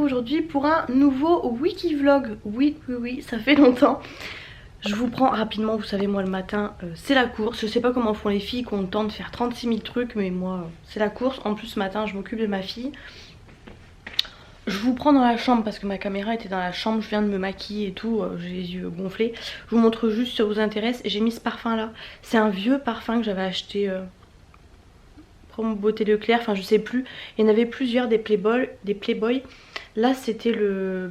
retrouve aujourd'hui pour un nouveau wiki vlog. Oui, ça fait longtemps. Je vous prends rapidement, vous savez moi le matin c'est la course. Je sais pas comment font les filles qui ont le temps de faire 36 000 trucs, mais moi c'est la course. En plus ce matin je m'occupe de ma fille. Je vous prends dans la chambre parce que ma caméra était dans la chambre. Je viens de me maquiller et tout, j'ai les yeux gonflés. Je vous montre juste si ça vous intéresse. J'ai mis ce parfum là. C'est un vieux parfum que j'avais acheté pour mon beauté Leclerc, enfin je sais plus. Il y en avait plusieurs des Playboy. Là c'était le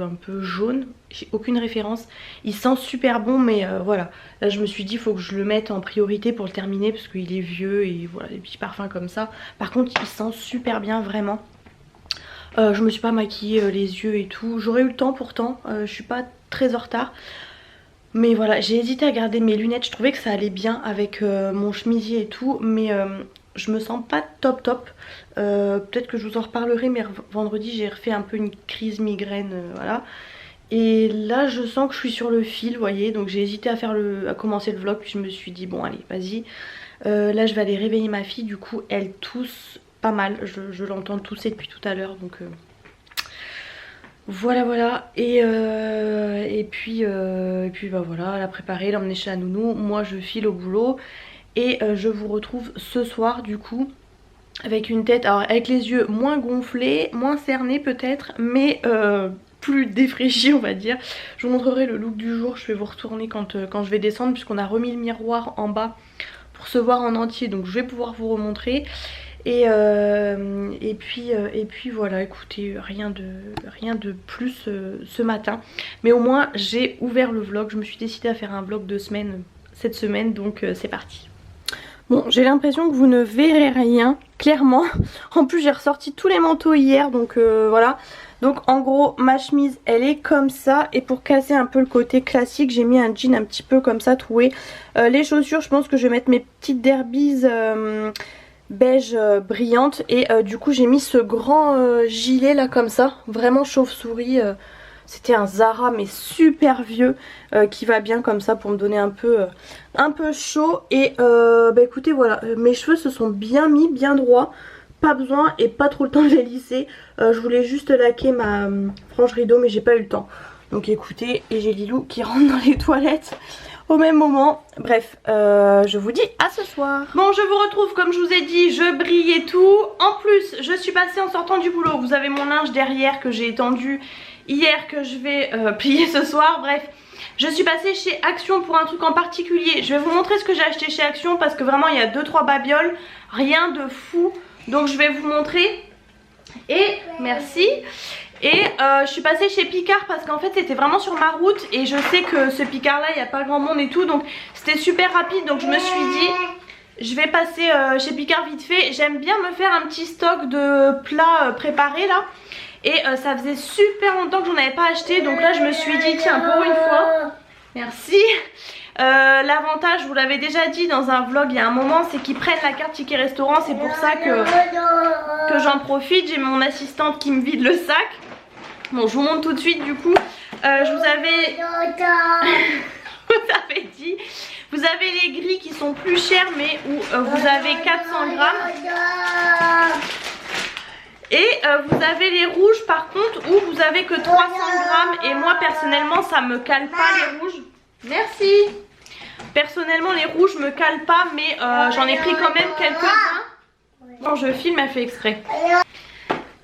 un peu jaune, j'ai aucune référence. Il sent super bon mais voilà. Là je me suis dit il faut que je le mette en priorité pour le terminer parce qu'il est vieux et voilà, des petits parfums comme ça. Par contre il sent super bien vraiment. Je me suis pas maquillée les yeux et tout. J'aurais eu le temps pourtant, je suis pas très en retard. Mais voilà, j'ai hésité à garder mes lunettes, je trouvais que ça allait bien avec mon chemisier et tout. Mais je me sens pas top. Peut-être que je vous en reparlerai, mais vendredi j'ai refait un peu une crise migraine, voilà. Et là je sens que je suis sur le fil, vous voyez. Donc j'ai hésité à commencer le vlog, puis je me suis dit bon allez vas-y. Là je vais aller réveiller ma fille, du coup elle tousse pas mal, je l'entends tousser depuis tout à l'heure, donc voilà. Et puis bah voilà, la préparer, l'emmener chez la nounou. Moi je file au boulot et je vous retrouve ce soir du coup avec une tête, alors avec les yeux moins gonflés, moins cernés peut-être, mais plus défraîchis on va dire. Je vous montrerai le look du jour, je vais vous retourner quand je vais descendre, puisqu'on a remis le miroir en bas pour se voir en entier, donc je vais pouvoir vous remontrer. Et puis voilà, écoutez, rien de plus ce matin. Mais au moins j'ai ouvert le vlog, je me suis décidée à faire un vlog de semaine cette semaine, donc c'est parti. Bon, j'ai l'impression que vous ne verrez rien, clairement. En plus j'ai ressorti tous les manteaux hier, donc voilà. Donc en gros ma chemise elle est comme ça, et pour casser un peu le côté classique j'ai mis un jean un petit peu comme ça troué. Les chaussures je pense que je vais mettre mes petites derbies beige brillante, et du coup j'ai mis ce grand gilet là comme ça, vraiment chauve-souris. C'était un Zara mais super vieux, qui va bien comme ça pour me donner un peu chaud. Et bah écoutez voilà, mes cheveux se sont bien mis, bien droits, pas besoin et pas trop le temps de les lisser. Je voulais juste laquer ma frange rideau mais j'ai pas eu le temps. Donc écoutez, et j'ai Lilou qui rentre dans les toilettes au même moment. Bref, je vous dis à ce soir. Bon, je vous retrouve comme je vous ai dit, je brille et tout. En plus, je suis passée en sortant du boulot. Vous avez mon linge derrière que j'ai étendu hier, que je vais plier ce soir. Bref, je suis passée chez Action pour un truc en particulier. Je vais vous montrer ce que j'ai acheté chez Action parce que vraiment il y a 2-3 babioles, rien de fou. Donc je vais vous montrer. Et merci. Et je suis passée chez Picard parce qu'en fait c'était vraiment sur ma route, et je sais que ce Picard là il n'y a pas grand monde et tout, donc c'était super rapide. Donc je me suis dit je vais passer chez Picard vite fait. J'aime bien me faire un petit stock de plats préparés là, et ça faisait super longtemps que j'en avais pas acheté. Donc là je me suis dit tiens, pour une fois, merci. L'avantage, je vous l'avais déjà dit dans un vlog il y a un moment, c'est qu'ils prennent la carte ticket restaurant. C'est pour ça que j'en profite. J'ai mon assistante qui me vide le sac. Bon, je vous montre tout de suite du coup. Je vous avais dit, vous avez les gris qui sont plus chers mais où vous avez 400 grammes. Et vous avez les rouges par contre où vous avez que 300 grammes. Et moi personnellement ça me cale pas les rouges. Merci. Personnellement les rouges me calent pas, mais j'en ai pris quand même quelques-uns. Quand je filme elle fait exprès.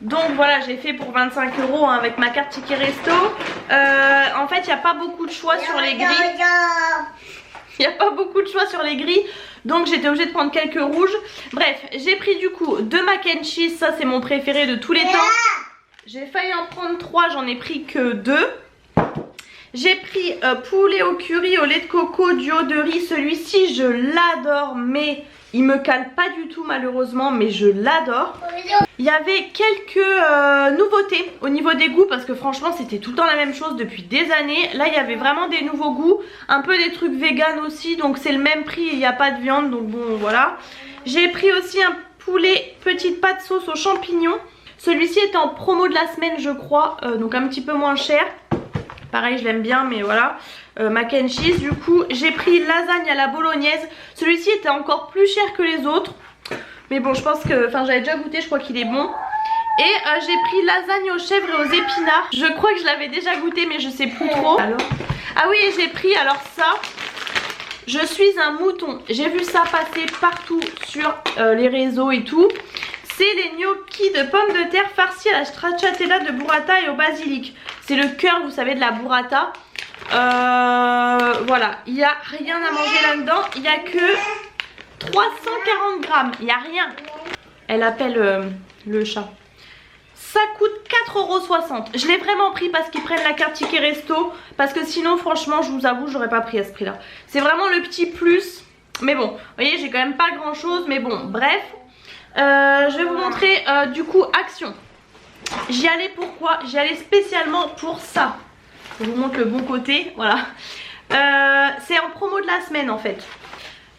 Donc voilà, j'ai fait pour 25 € avec ma carte ticket resto. En fait il n'y a pas beaucoup de choix sur les gris. Il n'y a pas beaucoup de choix sur les gris, donc j'étais obligée de prendre quelques rouges. Bref, j'ai pris du coup 2 mac and cheese, ça c'est mon préféré de tous les temps. J'ai failli en prendre 3, j'en ai pris que 2. J'ai pris poulet au curry au lait de coco duo de riz. Celui-ci je l'adore, mais il me cale pas du tout malheureusement, mais je l'adore. Il y avait quelques nouveautés au niveau des goûts parce que franchement c'était tout le temps la même chose depuis des années. Là il y avait vraiment des nouveaux goûts, un peu des trucs vegan aussi, donc c'est le même prix et il n'y a pas de viande, donc bon voilà. J'ai pris aussi un poulet petite pâte sauce aux champignons. Celui-ci était en promo de la semaine je crois, donc un petit peu moins cher. Pareil je l'aime bien mais voilà. Mac and cheese du coup. J'ai pris lasagne à la bolognaise. Celui-ci était encore plus cher que les autres. Mais bon je pense que, enfin j'avais déjà goûté, je crois qu'il est bon. Et j'ai pris lasagne aux chèvres et aux épinards. Je crois que je l'avais déjà goûté mais je sais plus trop. Alors... Ah oui, j'ai pris alors ça. Je suis un mouton. J'ai vu ça passer partout sur les réseaux et tout. C'est les gnocchis de pommes de terre farcis à la stracciatella de burrata et au basilic. C'est le cœur, vous savez, de la burrata. Voilà, il n'y a rien à manger là-dedans. Il n'y a que 340 grammes. Il n'y a rien. Elle appelle le chat. Ça coûte 4,60 €. Je l'ai vraiment pris parce qu'ils prennent la carte ticket resto. Parce que sinon, franchement, je vous avoue, j'aurais pas pris à ce prix-là. C'est vraiment le petit plus. Mais bon, vous voyez, j'ai quand même pas grand-chose. Mais bon, bref. Je vais vous montrer du coup Action. J'y allais pourquoi? J'y allais spécialement pour ça. Je vous montre le bon côté, voilà. C'est en promo de la semaine en fait.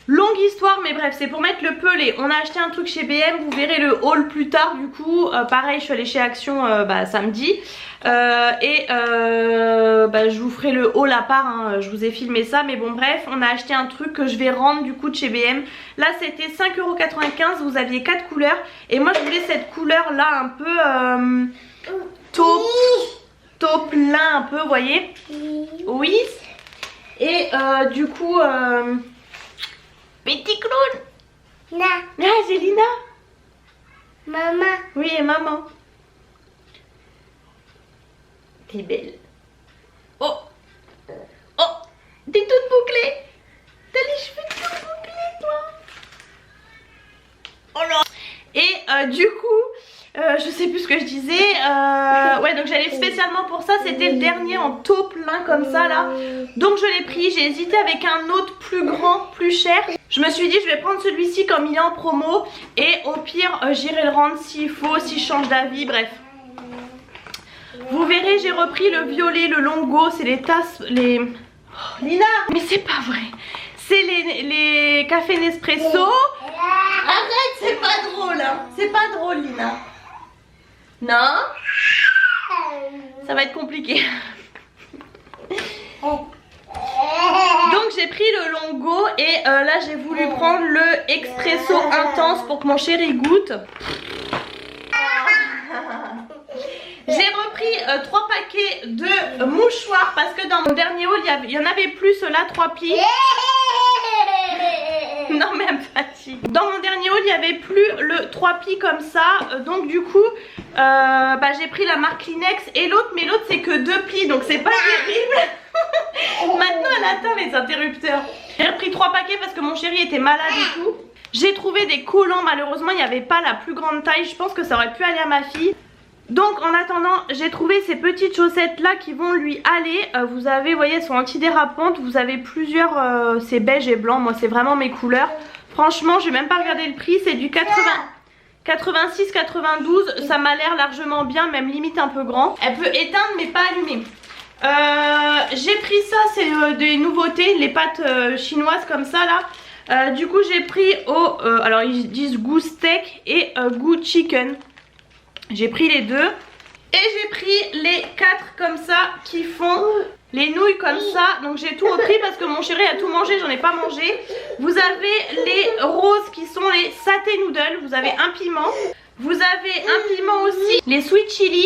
Longue histoire mais bref, c'est pour mettre le pelé. On a acheté un truc chez BM, vous verrez le haul plus tard du coup. Pareil, je suis allée chez Action samedi. Je vous ferai le haul à part, hein. Je vous ai filmé ça. Mais bon bref, on a acheté un truc que je vais rendre du coup de chez BM. Là c'était 5,95 €, vous aviez 4 couleurs. Et moi je voulais cette couleur là un peu taupe plein un peu, vous voyez. Oui. Et du coup... Petit clown. Ah, c'est Lina. Maman. Oui, et maman. T'es belle. Oh. Oh. T'es toute bouclée. T'as les cheveux tout bouclés, toi. Oh là. Et du coup... je sais plus ce que je disais. Ouais, donc j'allais spécialement pour ça. C'était le dernier en taupe plein comme ça là. Donc je l'ai pris. J'ai hésité avec un autre plus grand, plus cher. Je me suis dit je vais prendre celui-ci comme il est en promo. Et au pire j'irai le rendre s'il faut, si je change d'avis, bref. Vous verrez, j'ai repris le violet, le longo. C'est les tasses, les... Oh, Lina. Mais c'est pas vrai. C'est les cafés Nespresso. Arrête, c'est pas drôle hein. C'est pas drôle Lina. Non. Ça va être compliqué. Donc j'ai pris le longo et là j'ai voulu prendre le expresso intense pour que mon chéri goûte. J'ai repris 3 paquets de mouchoirs parce que dans mon dernier haul il y en avait plus là, 3 plis. Non mais elle me fatigue. Dans mon dernier haul il n'y avait plus le 3 plis comme ça. Donc du coup j'ai pris la marque Kleenex et l'autre. Mais l'autre c'est que 2 plis donc c'est pas terrible. Maintenant elle atteint les interrupteurs. J'ai repris 3 paquets parce que mon chéri était malade et tout. J'ai trouvé des collants, malheureusement il n'y avait pas la plus grande taille. Je pense que ça aurait pu aller à ma fille. Donc en attendant j'ai trouvé ces petites chaussettes là qui vont lui aller. Vous avez, vous voyez, elles sont antidérapantes. Vous avez plusieurs, c'est beige et blanc. Moi c'est vraiment mes couleurs. Franchement j'ai même pas regardé le prix. C'est du 86-92. Ça m'a l'air largement bien, même limite un peu grand. Elle peut éteindre mais pas allumer. J'ai pris ça, c'est des nouveautés, les pâtes chinoises comme ça là. Du coup j'ai pris alors ils disent goût steak et goût chicken. J'ai pris les deux. Et j'ai pris les 4 comme ça qui font les nouilles comme ça. Donc j'ai tout repris parce que mon chéri a tout mangé, j'en ai pas mangé. Vous avez les roses qui sont les satay noodles. Vous avez un piment. Vous avez un piment aussi, les sweet chili.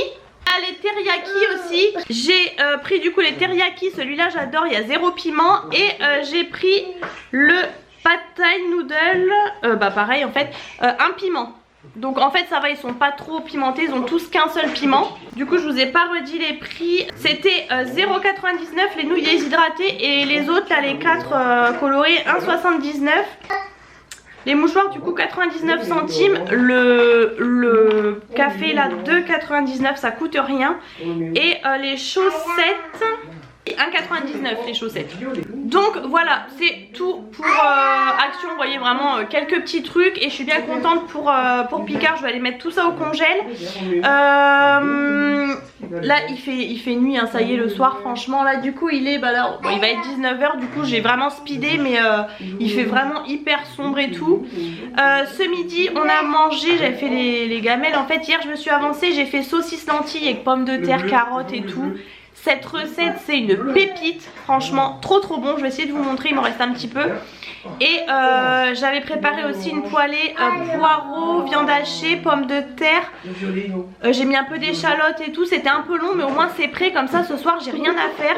Les teriyaki aussi. J'ai pris du coup les teriyaki, celui-là j'adore, il y a 0 piment. Et j'ai pris le pad thai noodle, pareil en fait, un piment. Donc en fait ça va, ils sont pas trop pimentés, ils ont tous qu'un seul piment. Du coup je vous ai pas redit les prix. C'était 0,99 les nouilles déshydratées. Et les autres là, les 4 colorés, 1,79. Les mouchoirs du coup 99 centimes. Le café là 2,99, ça coûte rien. Et les chaussettes 1,99 les chaussettes. Donc voilà, c'est tout pour Action. Vous voyez vraiment quelques petits trucs. Et je suis bien contente pour Picard. Je vais aller mettre tout ça au congèle. Là il fait nuit hein, ça y est, le soir franchement. Là du coup il est il va être 19 h. Du coup j'ai vraiment speedé. Mais il fait vraiment hyper sombre et tout. Ce midi on a mangé, j'avais fait les gamelles. En fait hier je me suis avancée, j'ai fait saucisse lentilles avec pommes de terre, carottes et tout. Cette recette c'est une pépite, franchement trop bon. Je vais essayer de vous montrer, il m'en reste un petit peu. Et j'avais préparé aussi une poêlée poireaux, viande hachée, pommes de terre. J'ai mis un peu d'échalotes et tout. C'était un peu long mais au moins c'est prêt. Comme ça ce soir j'ai rien à faire.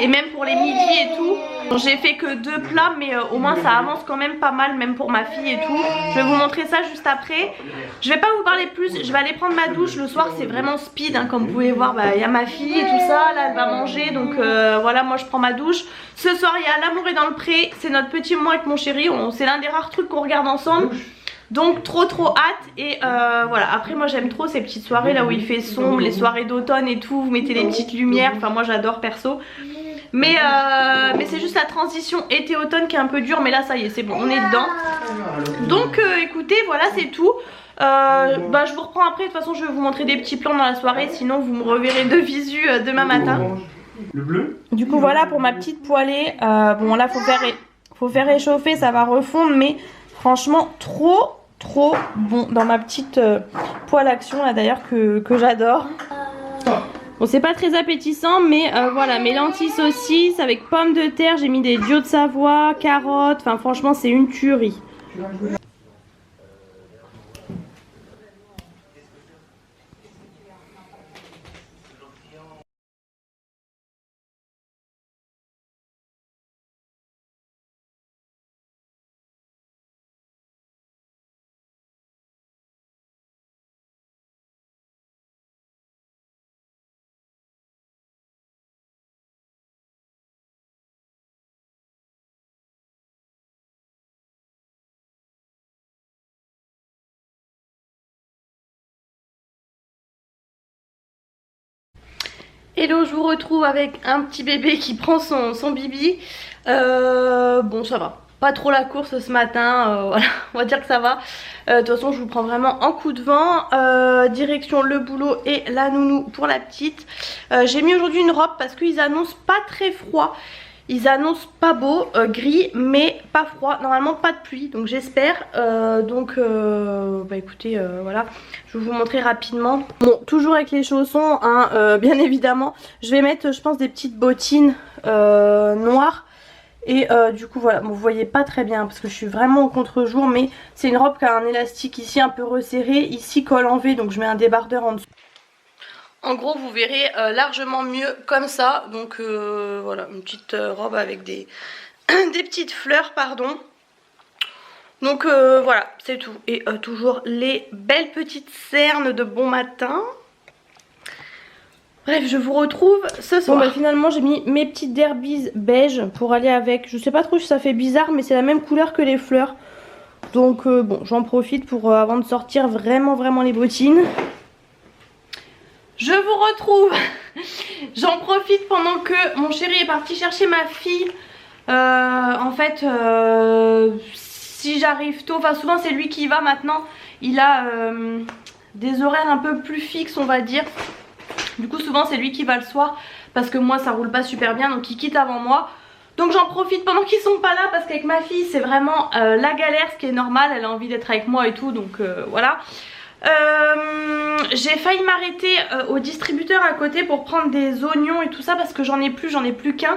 Et même pour les midis et tout. J'ai fait que 2 plats mais au moins ça avance quand même pas mal. Même pour ma fille et tout. Je vais vous montrer ça juste après. Je vais pas vous parler plus. Je vais aller prendre ma douche. Le soir c'est vraiment speed hein. Comme vous pouvez voir il y a ma fille et tout ça. Là elle va manger. Donc voilà, moi je prends ma douche. Ce soir il y a L'amour est dans le pré. C'est notre petit moment avec mon chéri. C'est l'un des rares trucs qu'on regarde ensemble. Donc trop hâte. Et voilà, après moi j'aime trop ces petites soirées là où il fait sombre. Les soirées d'automne et tout. Vous mettez des petites lumières. Enfin moi j'adore perso. Mais c'est juste la transition été-automne qui est un peu dure. Mais là ça y est, c'est bon, on est dedans. Donc écoutez, voilà c'est tout. Je vous reprends après. De toute façon je vais vous montrer des petits plans dans la soirée. Sinon vous me reverrez de visu demain matin. Le bleu. Du coup voilà pour ma petite poêlée. Bon là faut faire réchauffer, ça va refondre. Mais franchement trop bon dans ma petite poêle action là d'ailleurs que j'adore. Bon c'est pas très appétissant mais voilà, mes lentilles saucisses avec pommes de terre. J'ai mis des dieux de Savoie, carottes. Enfin franchement c'est une tuerie. Hello, je vous retrouve avec un petit bébé qui prend son bibi. Bon ça va, pas trop la course ce matin, voilà, on va dire que ça va. De toute façon je vous prends vraiment en coup de vent. Direction le boulot et la nounou pour la petite. J'ai mis aujourd'hui une robe parce qu'ils annoncent pas très froid. Ils annoncent pas beau, gris mais pas froid, normalement pas de pluie donc j'espère. Écoutez voilà, je vais vous montrer rapidement. Bon toujours avec les chaussons hein, bien évidemment. Je vais mettre je pense des petites bottines noires. Et du coup voilà, bon, vous voyez pas très bien parce que je suis vraiment au contre-jour. Mais c'est une robe qui a un élastique ici un peu resserré, ici col en V donc je mets un débardeur en dessous. En gros vous verrez largement mieux comme ça. Donc voilà, une petite robe avec des petites fleurs pardon. Donc voilà c'est tout. Et toujours les belles petites cernes de bon matin. Bref je vous retrouve ce soir. Bon finalement j'ai mis mes petites derbies beige pour aller avec. Je sais pas trop si ça fait bizarre mais c'est la même couleur que les fleurs. Donc bon j'en profite pour avant de sortir vraiment les bottines. Je vous retrouve. J'en profite pendant que mon chéri est parti chercher ma fille. En fait, si j'arrive tôt, enfin souvent c'est lui qui y va maintenant. Il a des horaires un peu plus fixes on va dire. Du coup souvent c'est lui qui va le soir. Parce que moi ça roule pas super bien donc il quitte avant moi. Donc j'en profite pendant qu'ils sont pas là. Parce qu'avec ma fille c'est vraiment la galère, ce qui est normal. Elle a envie d'être avec moi et tout donc voilà. J'ai failli m'arrêter au distributeur à côté pour prendre des oignons et tout ça parce que j'en ai plus qu'un.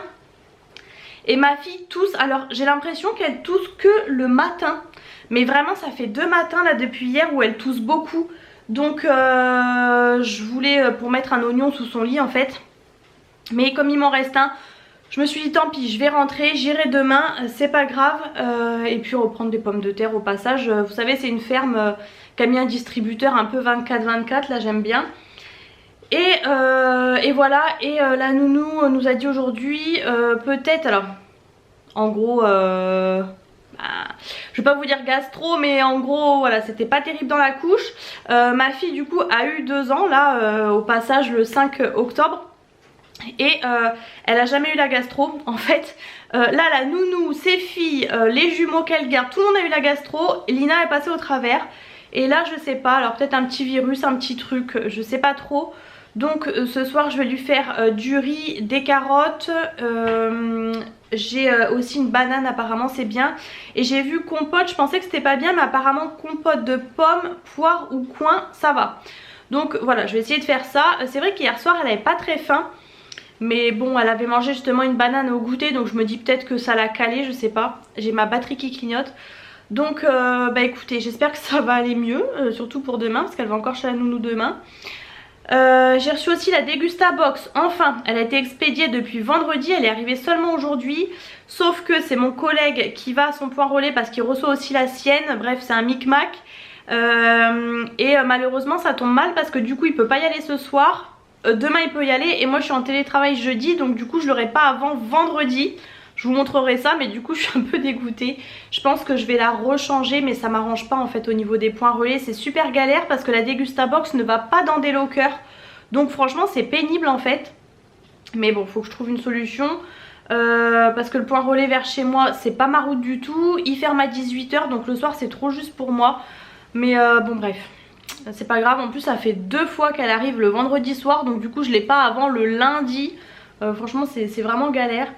Et ma fille tousse, alors j'ai l'impression qu'elle tousse que le matin. Mais vraiment ça fait 2 matins là depuis hier où elle tousse beaucoup. Donc je voulais pour mettre un oignon sous son lit en fait. Mais comme il m'en reste un, je me suis dit tant pis je vais rentrer, j'irai demain, c'est pas grave. Et puis reprendre des pommes de terre au passage. Vous savez c'est une ferme qui a mis un distributeur un peu 24/24 là j'aime bien. Et voilà, et la nounou nous a dit aujourd'hui peut-être, alors en gros je vais pas vous dire gastro mais en gros voilà c'était pas terrible dans la couche. Ma fille du coup a eu 2 ans là au passage le 5 octobre. Et elle a jamais eu la gastro en fait. Là la nounou, ses filles, les jumeaux qu'elle garde, tout le monde a eu la gastro. Lina est passée au travers. Et là je sais pas, alors peut-être un petit virus, un petit truc, je sais pas trop. Donc ce soir je vais lui faire du riz, des carottes. J'ai aussi une banane apparemment c'est bien. Et j'ai vu compote, je pensais que c'était pas bien mais apparemment compote de pommes, poire ou coin ça va. Donc voilà je vais essayer de faire ça. C'est vrai qu'hier soir elle avait pas très faim. Mais bon, elle avait mangé justement une banane au goûter, donc je me dis peut-être que ça l'a calé, je sais pas. J'ai ma batterie qui clignote. Donc bah écoutez, j'espère que ça va aller mieux, surtout pour demain, parce qu'elle va encore chez la nounou demain. J'ai reçu aussi la Degusta Box, enfin, elle a été expédiée depuis vendredi, elle est arrivée seulement aujourd'hui. Sauf que c'est mon collègue qui va à son point relais parce qu'il reçoit aussi la sienne, bref c'est un micmac. Malheureusement ça tombe mal parce que du coup il peut pas y aller ce soir. Demain il peut y aller et moi je suis en télétravail jeudi, donc du coup je l'aurai pas avant vendredi. Je vous montrerai ça, mais du coup je suis un peu dégoûtée. Je pense que je vais la rechanger, mais ça m'arrange pas en fait au niveau des points relais. C'est super galère parce que la Degusta Box ne va pas dans des lockers. Donc franchement c'est pénible en fait. Mais bon, faut que je trouve une solution. Parce que le point relais vers chez moi c'est pas ma route du tout. Il ferme à 18 h, donc le soir c'est trop juste pour moi. Mais bon bref, c'est pas grave. En plus ça fait 2 fois qu'elle arrive le vendredi soir, donc du coup je l'ai pas avant le lundi. Franchement c'est vraiment galère.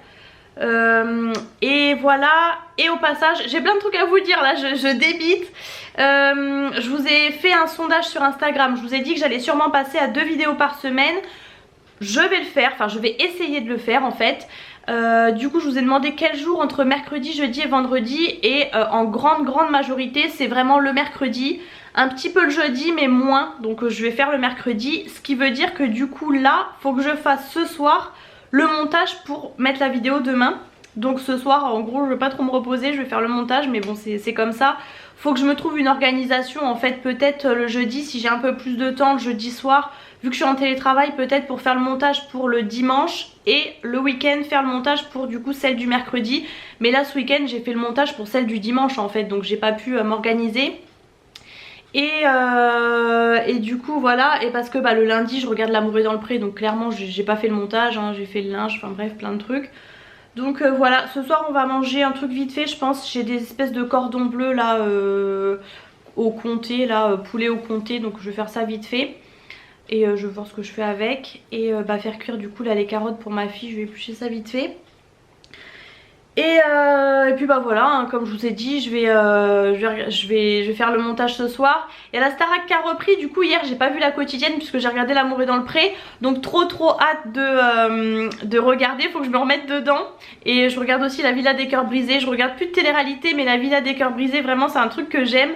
Et voilà. Et au passage j'ai plein de trucs à vous dire là, je débite. Je vous ai fait un sondage sur Instagram. Je vous ai dit que j'allais sûrement passer à 2 vidéos par semaine. Je vais le faire, enfin je vais essayer de le faire en fait. Du coup je vous ai demandé quel jour entre mercredi, jeudi et vendredi. Et en grande majorité c'est vraiment le mercredi. Un petit peu le jeudi mais moins. Donc je vais faire le mercredi. Ce qui veut dire que du coup là faut que je fasse ce soir le montage pour mettre la vidéo demain. Donc ce soir en gros je vais pas trop me reposer, je vais faire le montage, mais bon c'est comme ça. Faut que je me trouve une organisation en fait, peut-être le jeudi si j'ai un peu plus de temps, le jeudi soir. Vu que je suis en télétravail, peut-être pour faire le montage pour le dimanche et le week-end faire le montage pour du coup celle du mercredi. Mais là ce week-end j'ai fait le montage pour celle du dimanche en fait, donc j'ai pas pu m'organiser. Et du coup voilà, et parce que bah, le lundi je regarde L'amour est dans le pré, donc clairement j'ai pas fait le montage, hein, j'ai fait le linge, enfin bref plein de trucs. Donc voilà, ce soir on va manger un truc vite fait je pense. J'ai des espèces de cordons bleus là au comté, là poulet au comté, donc je vais faire ça vite fait. Et je vais voir ce que je fais avec. Et bah, faire cuire du coup là les carottes pour ma fille, je vais éplucher ça vite fait. Et puis bah voilà, hein, comme je vous ai dit, je vais faire le montage ce soir. Il y a la Starac qui a repris, du coup hier j'ai pas vu la quotidienne puisque j'ai regardé L'amour est dans le pré. Donc trop hâte de regarder, faut que je me remette dedans. Et je regarde aussi La Villa des cœurs brisés, je regarde plus de télé-réalité mais La Villa des cœurs brisés vraiment c'est un truc que j'aime.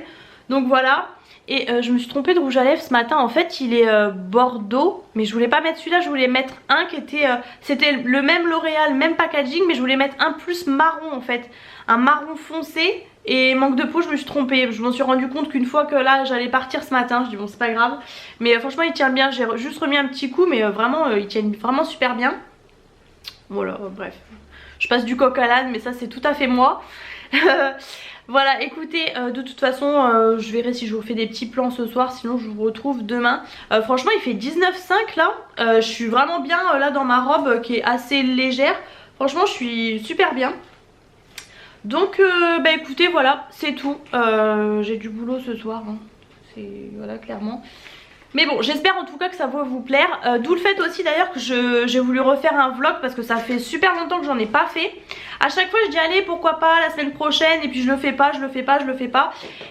Donc voilà. Et je me suis trompée de rouge à lèvres ce matin, en fait il est bordeaux, mais je voulais pas mettre celui-là, je voulais mettre un qui était, c'était le même L'Oréal, même packaging, mais je voulais mettre un plus marron en fait, un marron foncé. Et manque de peau, je me suis trompée, je m'en suis rendu compte qu'une fois que là j'allais partir ce matin, je dis bon c'est pas grave. Mais franchement il tient bien, j'ai juste remis un petit coup, mais vraiment il tient vraiment super bien. Voilà, bref, je passe du coq à l'âne, mais ça c'est tout à fait moi. Voilà, écoutez, de toute façon, je verrai si je vous fais des petits plans ce soir, sinon je vous retrouve demain. Franchement, il fait 19,5 là. Je suis vraiment bien là dans ma robe qui est assez légère. Franchement, je suis super bien. Donc, bah écoutez, voilà, c'est tout. J'ai du boulot ce soir, hein. C'est, voilà, clairement. Mais bon, j'espère en tout cas que ça va vous plaire. D'où le fait aussi d'ailleurs que j'ai voulu refaire un vlog parce que ça fait super longtemps que j'en ai pas fait. À chaque fois je dis allez pourquoi pas la semaine prochaine, et puis je le fais pas.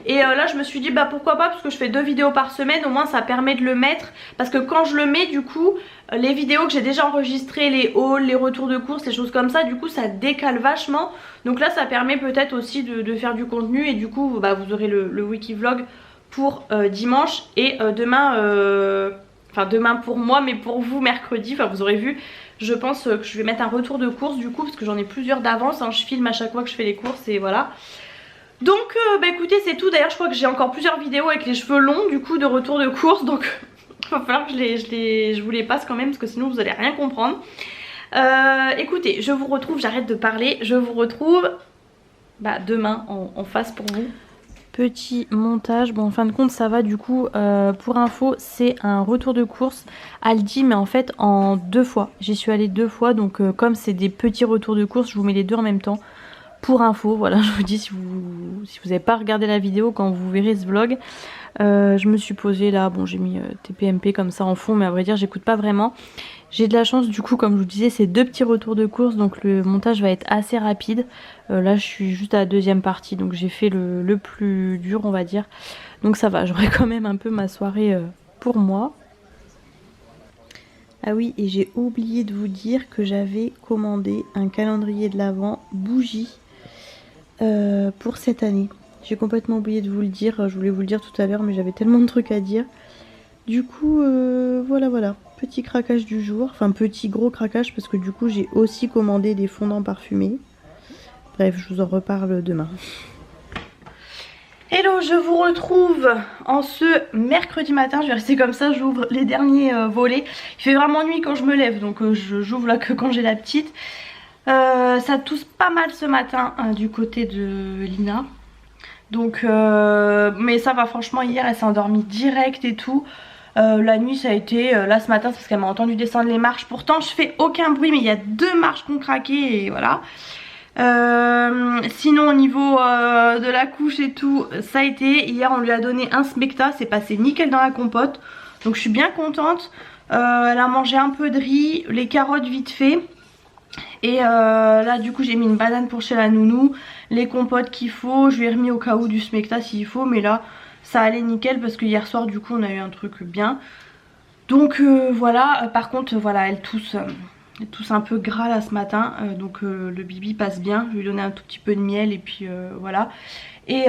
Et là je me suis dit bah pourquoi pas, parce que je fais 2 vidéos par semaine, au moins ça permet de le mettre. Parce que quand je le mets du coup, les vidéos que j'ai déjà enregistrées, les hauls, les retours de course, les choses comme ça, du coup ça décale vachement. Donc là ça permet peut-être aussi de faire du contenu, et du coup bah, vous aurez le wiki vlog pour dimanche, et demain, enfin demain pour moi mais pour vous mercredi, enfin vous aurez vu, je pense que je vais mettre un retour de course du coup parce que j'en ai plusieurs d'avance, hein, je filme à chaque fois que je fais les courses et voilà. Donc bah écoutez c'est tout, d'ailleurs je crois que j'ai encore plusieurs vidéos avec les cheveux longs du coup de retour de course, donc il va falloir que je vous les passe quand même parce que sinon vous allez rien comprendre. Écoutez, je vous retrouve, j'arrête de parler, je vous retrouve bah, demain en face pour vous. Petit montage, bon en fin de compte ça va du coup, pour info c'est un retour de course Aldi mais en fait en 2 fois, j'y suis allée 2 fois donc comme c'est des petits retours de course je vous mets les deux en même temps pour info, voilà. Je vous dis si vous n'avez pas regardé la vidéo quand vous verrez ce vlog, je me suis posée là, bon j'ai mis TPMP comme ça en fond mais à vrai dire j'écoute pas vraiment. J'ai de la chance du coup, comme je vous disais, c'est 2 petits retours de course donc le montage va être assez rapide. Là je suis juste à la 2e partie donc j'ai fait le plus dur on va dire. Donc ça va, j'aurai quand même un peu ma soirée pour moi. Ah oui, et j'ai oublié de vous dire que j'avais commandé un calendrier de l'Avent bougie pour cette année. J'ai complètement oublié de vous le dire, je voulais vous le dire tout à l'heure mais j'avais tellement de trucs à dire. Du coup voilà, petit craquage du jour, enfin petit gros craquage parce que du coup j'ai aussi commandé des fondants parfumés. Bref, je vous en reparle demain. Hello, je vous retrouve en ce mercredi matin. Je vais rester comme ça, j'ouvre les derniers volets. Il fait vraiment nuit quand je me lève, donc j'ouvre là que quand j'ai la petite. Ça tousse pas mal ce matin du côté de Lina. Donc, mais ça va, franchement, hier elle s'est endormie direct et tout. La nuit ça a été, là ce matin c'est parce qu'elle m'a entendu descendre les marches. Pourtant je fais aucun bruit mais il y a 2 marches qui ont craqué et voilà. Sinon au niveau de la couche et tout, ça a été. Hier on lui a donné un smecta, c'est passé nickel dans la compote. Donc je suis bien contente. Elle a mangé un peu de riz, les carottes vite fait. Et là du coup j'ai mis une banane pour chez la nounou, les compotes qu'il faut. Je lui ai remis au cas où du smecta s'il faut, mais là ça allait nickel parce que hier soir du coup on a eu un truc bien. Donc voilà, par contre voilà elle tousse un peu gras là ce matin, donc le bibi passe bien. Je lui ai donné un tout petit peu de miel et puis voilà. Et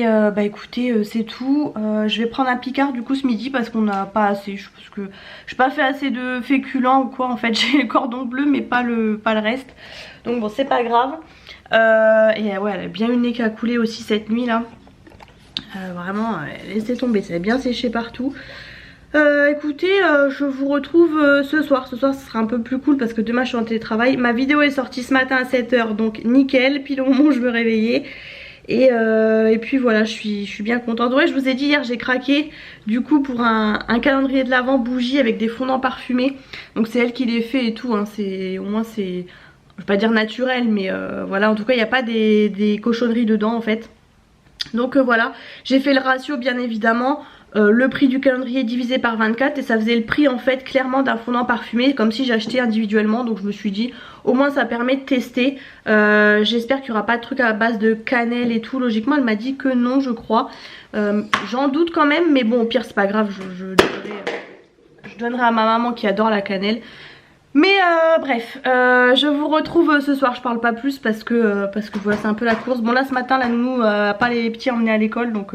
bah écoutez c'est tout. Je vais prendre un picard du coup ce midi parce qu'on n'a pas assez. Je pense que j'ai pas fait assez de féculents ou quoi en fait. J'ai le cordon bleu mais pas le reste. Donc bon c'est pas grave. Et ouais elle a bien eu le nez qui a coulé aussi cette nuit là. Vraiment laissez tomber, ça a bien séché partout. Écoutez je vous retrouve ce soir. Ce soir ce sera un peu plus cool parce que demain je suis en télétravail. Ma vidéo est sortie ce matin à 7 h donc nickel, pile au moment où je me réveillais. Et puis voilà, je suis bien contente. Ouais, je vous ai dit hier j'ai craqué du coup pour un calendrier de l'Avent bougie avec des fondants parfumés. Donc c'est elle qui les fait et tout hein. Au moins c'est, je vais pas dire naturel mais voilà, en tout cas il n'y a pas des cochonneries dedans en fait. Donc voilà, j'ai fait le ratio bien évidemment, le prix du calendrier divisé par 24 et ça faisait le prix en fait clairement d'un fondant parfumé comme si j'achetais individuellement. Donc je me suis dit au moins ça permet de tester. J'espère qu'il n'y aura pas de truc à base de cannelle et tout. Logiquement elle m'a dit que non je crois. J'en doute quand même mais bon au pire c'est pas grave, je donnerai à ma maman qui adore la cannelle. Mais bref, je vous retrouve ce soir, je parle pas plus parce que voilà c'est un peu la course. Bon là ce matin la nounou a pas les petits emmenés à l'école donc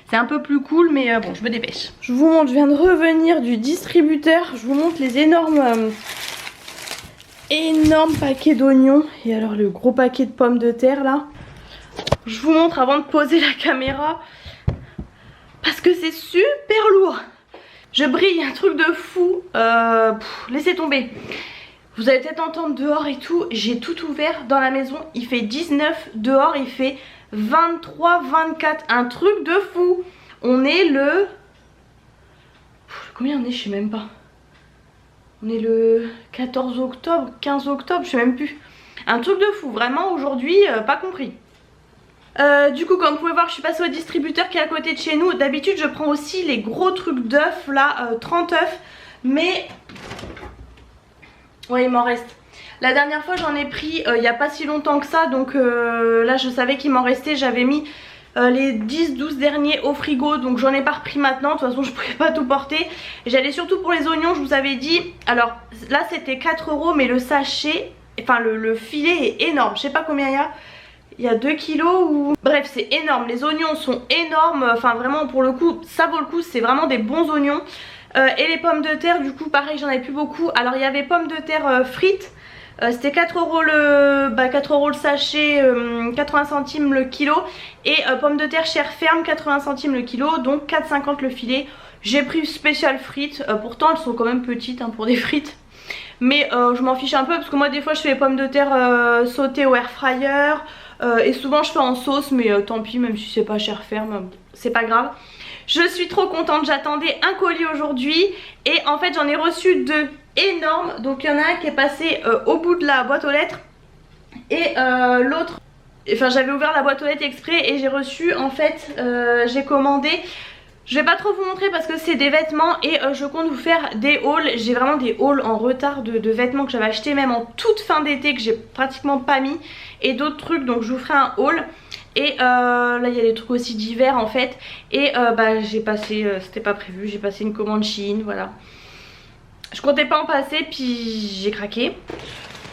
c'est un peu plus cool mais bon je me dépêche. Je vous montre, je viens de revenir du distributeur, je vous montre les énormes paquets d'oignons. Et alors le gros paquet de pommes de terre là. Je vous montre avant de poser la caméra parce que c'est super lourd. Je brille, un truc de fou. Laissez tomber. Vous allez peut-être entendre dehors et tout. J'ai tout ouvert dans la maison. Il fait 19 dehors, il fait 23, 24. Un truc de fou. On est le... Combien on est? Je sais même pas. On est le 14 octobre, 15 octobre, je sais même plus. Un truc de fou, vraiment aujourd'hui, pas compris. Du coup comme vous pouvez voir je suis passée au distributeur qui est à côté de chez nous. D'habitude je prends aussi les gros trucs d'œufs là, 30 œufs. Mais ouais il m'en reste. La dernière fois j'en ai pris il n'y a pas si longtemps que ça. Donc là je savais qu'il m'en restait. J'avais mis les 10-12 derniers au frigo. Donc j'en ai pas repris maintenant. De toute façon je pouvais pas tout porter. J'allais surtout pour les oignons, je vous avais dit. Alors là c'était 4 € mais le sachet, enfin le filet est énorme. Je sais pas combien il y a. Il y a 2 kilos ou... Bref c'est énorme, les oignons sont énormes. Enfin vraiment pour le coup ça vaut le coup, c'est vraiment des bons oignons. Et les pommes de terre du coup pareil j'en avais plus beaucoup. Alors il y avait pommes de terre frites. C'était 4 € le sachet, 80 centimes le kilo. Et pommes de terre chair ferme 80 centimes le kilo, donc 4,50 le filet. J'ai pris spécial frites, pourtant elles sont quand même petites hein, pour des frites. Mais je m'en fiche un peu parce que moi des fois je fais les pommes de terre sautées au air fryer. Et souvent je fais en sauce mais tant pis même si c'est pas chair ferme, c'est pas grave. Je suis trop contente, j'attendais un colis aujourd'hui. Et en fait j'en ai reçu 2 énormes. Donc il y en a un qui est passé au bout de la boîte aux lettres. Et l'autre, enfin j'avais ouvert la boîte aux lettres exprès. Et j'ai reçu en fait, j'ai commandé. Je vais pas trop vous montrer parce que c'est des vêtements et je compte vous faire des hauls. J'ai vraiment des hauls en retard de vêtements que j'avais acheté même en toute fin d'été que j'ai pratiquement pas mis. Et d'autres trucs donc je vous ferai un haul. Et là il y a des trucs aussi d'hiver en fait. Et bah j'ai passé, c'était pas prévu, j'ai passé une commande Shein, voilà. Je comptais pas en passer puis j'ai craqué.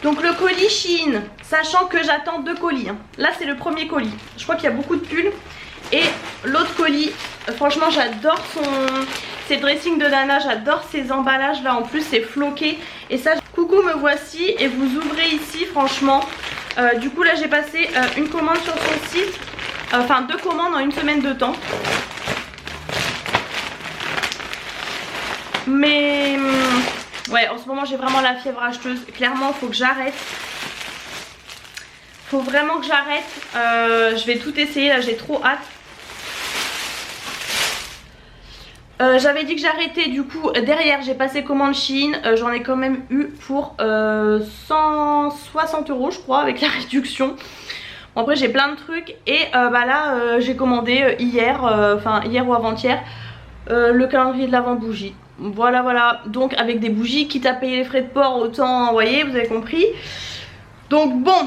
Donc le colis Shein, sachant que j'attends 2 colis, hein. Là c'est le premier colis, je crois qu'il y a beaucoup de pulls. Et l'autre colis, franchement j'adore ses dressings de Nana, j'adore ces emballages là, en plus c'est floqué. Et ça, coucou me voici, et vous ouvrez ici franchement. Du coup là j'ai passé une commande sur son site, enfin 2 commandes en une semaine de temps. Mais ouais, en ce moment j'ai vraiment la fièvre acheteuse, clairement faut que j'arrête. Faut vraiment que j'arrête, je vais tout essayer là, j'ai trop hâte. J'avais dit que j'arrêtais, du coup derrière j'ai passé commande Shein, j'en ai quand même eu pour 160 € je crois avec la réduction. Bon, après j'ai plein de trucs et bah là j'ai commandé hier, enfin hier ou avant-hier, le calendrier de l'Avent bougie. Voilà, donc avec des bougies, quitte à payer les frais de port autant envoyer, vous avez compris. Donc bon,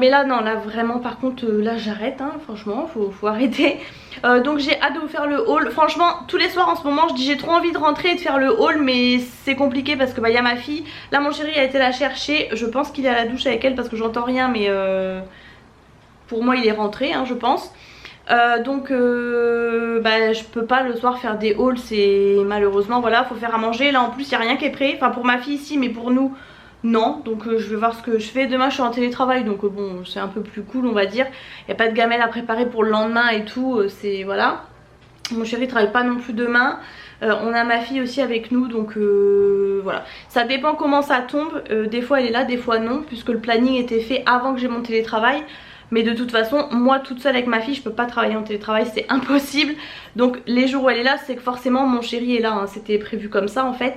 mais là non, là vraiment par contre là j'arrête hein, franchement faut arrêter. Donc j'ai hâte de vous faire le haul. Franchement tous les soirs en ce moment je dis j'ai trop envie de rentrer et de faire le haul, mais c'est compliqué parce que bah y a ma fille. Là mon chéri a été la chercher, je pense qu'il est à la douche avec elle parce que j'entends rien, mais pour moi il est rentré hein, je pense. Donc bah je peux pas le soir faire des hauls, c'est malheureusement voilà, faut faire à manger. Là en plus il n'y a rien qui est prêt, enfin pour ma fille ici mais pour nous non. Donc je vais voir ce que je fais. Demain je suis en télétravail donc bon c'est un peu plus cool on va dire. Il n'y a pas de gamelle à préparer pour le lendemain et tout, c'est voilà. Mon chéri travaille pas non plus demain. On a ma fille aussi avec nous donc voilà. Ça dépend comment ça tombe, des fois elle est là, des fois non, puisque le planning était fait avant que j'ai mon télétravail. Mais de toute façon moi toute seule avec ma fille je peux pas travailler en télétravail, c'est impossible. Donc les jours où elle est là c'est que forcément mon chéri est là hein. C'était prévu comme ça en fait.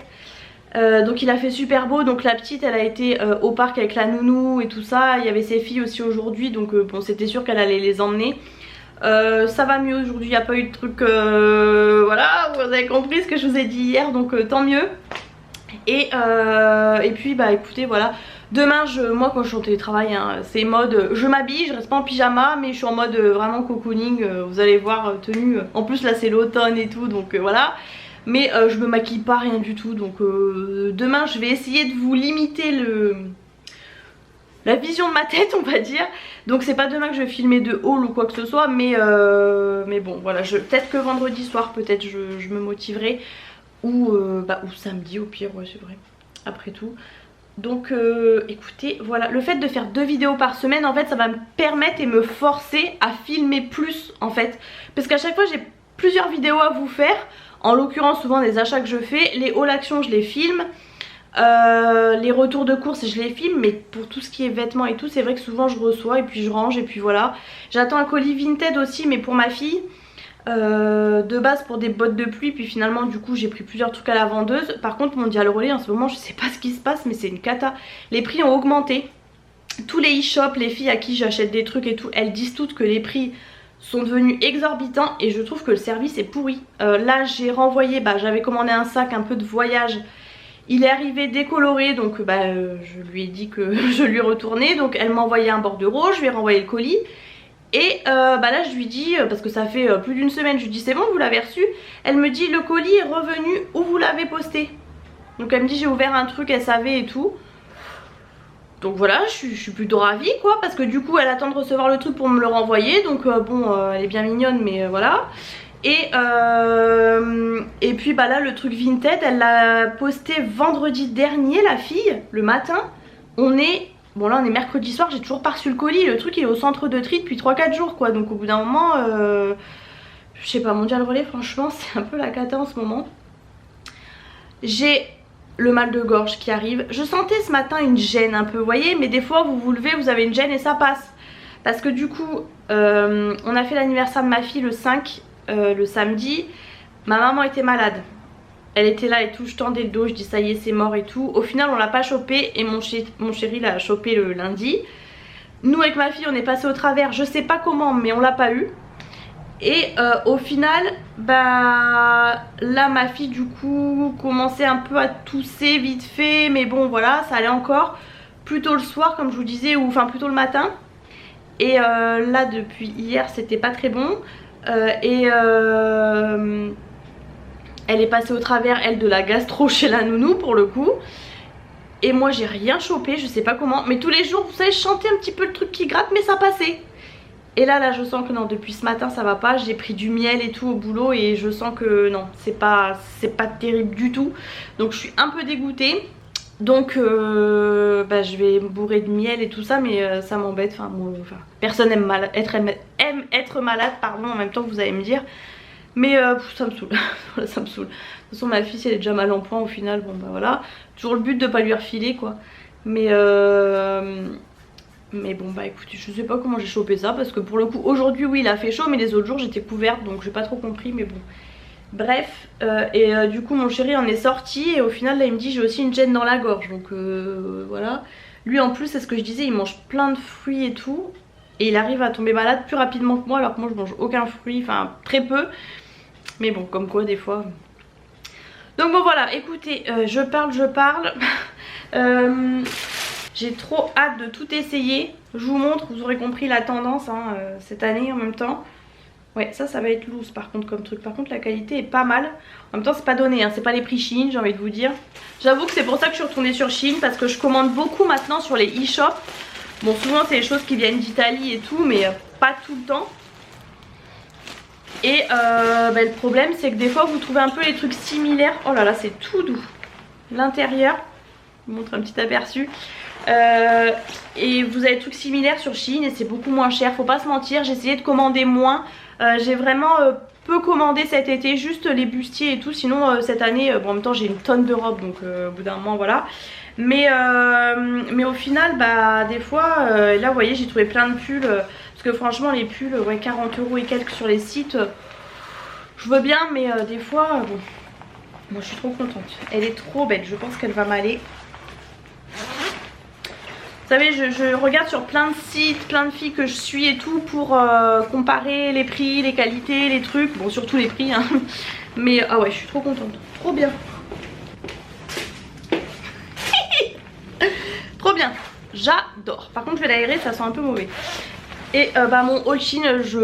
Donc il a fait super beau, donc la petite elle a été au parc avec la nounou et tout ça. Il y avait ses filles aussi aujourd'hui donc bon c'était sûr qu'elle allait les emmener. Ça va mieux aujourd'hui, il n'y a pas eu de truc voilà, vous avez compris ce que je vous ai dit hier donc tant mieux. Et puis bah écoutez voilà. Demain moi quand je suis en télétravail hein, c'est mode je m'habille, je reste pas en pyjama mais je suis en mode vraiment cocooning, vous allez voir tenue. En plus là c'est l'automne et tout donc voilà. Mais je me maquille pas, rien du tout. Donc demain je vais essayer de vous limiter la vision de ma tête on va dire. Donc c'est pas demain que je vais filmer de haul ou quoi que ce soit. Mais bon voilà, peut-être que vendredi soir peut-être je me motiverai. Ou samedi au pire, ouais c'est vrai. Après tout. Donc écoutez voilà, le fait de faire 2 vidéos par semaine en fait ça va me permettre et me forcer à filmer plus en fait. Parce qu'à chaque fois j'ai plusieurs vidéos à vous faire. En l'occurrence souvent des achats que je fais, les haul actions je les filme, les retours de courses je les filme, mais pour tout ce qui est vêtements et tout c'est vrai que souvent je reçois et puis je range et puis voilà. J'attends un colis Vinted aussi mais pour ma fille, de base pour des bottes de pluie, puis finalement du coup j'ai pris plusieurs trucs à la vendeuse. Par contre Mondial Relais en ce moment je sais pas ce qui se passe mais c'est une cata, les prix ont augmenté. Tous les e-shops, les filles à qui j'achète des trucs et tout, elles disent toutes que les prix sont devenus exorbitants et je trouve que le service est pourri. Là j'ai renvoyé, j'avais commandé un sac un peu de voyage, il est arrivé décoloré donc je lui ai dit que je lui retournais, donc elle m'a envoyé un bordereau, je lui ai renvoyé le colis. Et là je lui dis, parce que ça fait plus d'une semaine, je lui dis c'est bon vous l'avez reçu. Elle me dit le colis est revenu où vous l'avez posté. Donc elle me dit j'ai ouvert un truc SAV et tout. Donc voilà, je suis plutôt ravie quoi, parce que du coup elle attend de recevoir le truc pour me le renvoyer. Donc elle est bien mignonne mais voilà. Et puis là le truc Vinted elle l'a posté vendredi dernier la fille, le matin. Bon là on est mercredi soir, j'ai toujours pas reçu le colis, le truc il est au centre de tri depuis 3-4 jours quoi. Donc au bout d'un moment, je sais pas, Mondial Relais franchement c'est un peu la cata en ce moment. J'ai le mal de gorge qui arrive. Je sentais ce matin une gêne un peu, vous voyez, mais des fois vous vous levez, vous avez une gêne et ça passe. Parce que du coup, on a fait l'anniversaire de ma fille le 5, le samedi. Ma maman était malade. Elle était là et tout, je tendais le dos, je dis ça y est c'est mort et tout. Au final on l'a pas chopé et mon chéri l'a chopé le lundi. Nous avec ma fille on est passé au travers, je sais pas comment mais on l'a pas eu. Et au final là ma fille du coup commençait un peu à tousser vite fait. Mais bon voilà ça allait encore, plutôt le soir comme je vous disais, ou enfin plutôt le matin. Et là depuis hier c'était pas très bon. Elle est passée au travers elle de la gastro chez la nounou pour le coup. Et moi j'ai rien chopé, je sais pas comment. Mais tous les jours vous savez je chantais un petit peu le truc qui gratte mais ça passait. Et là je sens que non, depuis ce matin ça va pas. J'ai pris du miel et tout au boulot et je sens que non, c'est pas terrible du tout. Donc je suis un peu dégoûtée. Donc je vais me bourrer de miel et tout ça, mais ça m'embête. Enfin, personne aime être malade, pardon, en même temps vous allez me dire. Mais ça me saoule. Voilà, ça me saoule. De toute façon ma fille si elle est déjà mal en point au final, bon bah voilà. Toujours le but de pas lui refiler quoi. Mais bon bah écoutez, je sais pas comment j'ai chopé ça. Parce que pour le coup aujourd'hui oui il a fait chaud, mais les autres jours j'étais couverte. Donc j'ai pas trop compris, mais bon. Bref, du coup mon chéri en est sorti et au final là il me dit j'ai aussi une gêne dans la gorge, donc voilà. Lui en plus c'est ce que je disais, il mange plein de fruits et tout et il arrive à tomber malade plus rapidement que moi alors que moi je mange aucun fruit, enfin très peu. Mais bon comme quoi des fois. Donc bon voilà, écoutez, je parle. J'ai trop hâte de tout essayer. Je vous montre, vous aurez compris la tendance hein, cette année en même temps. Ouais, ça va être loose par contre comme truc. Par contre la qualité est pas mal. En même temps c'est pas donné hein, c'est pas les prix Shein, j'ai envie de vous dire. J'avoue que c'est pour ça que je suis retournée sur Shein, parce que je commande beaucoup maintenant sur les e-shops. Bon souvent c'est des choses qui viennent d'Italie et tout, mais pas tout le temps. Et le problème c'est que des fois vous trouvez un peu les trucs similaires. Oh là là c'est tout doux. L'intérieur, je vous montre un petit aperçu. Et vous avez des trucs similaires sur Shein et c'est beaucoup moins cher, faut pas se mentir. J'ai essayé de commander moins. J'ai vraiment peu commandé cet été, juste les bustiers et tout. Sinon cette année, bon, en même temps j'ai une tonne de robes, donc au bout d'un moment voilà. Mais au final des fois là vous voyez j'ai trouvé plein de pulls. Parce que franchement les pulls, ouais 40 € et quelques sur les sites, je veux bien, mais des fois bon, moi je suis trop contente. Elle est trop belle, je pense qu'elle va m'aller. Vous savez, je regarde sur plein de sites, plein de filles que je suis et tout pour comparer les prix, les qualités, les trucs. Bon, surtout les prix, hein. Mais ah ouais, je suis trop contente. Trop bien. Trop bien. J'adore. Par contre, je vais l'aérer, ça sent un peu mauvais. Et mon haul Shein,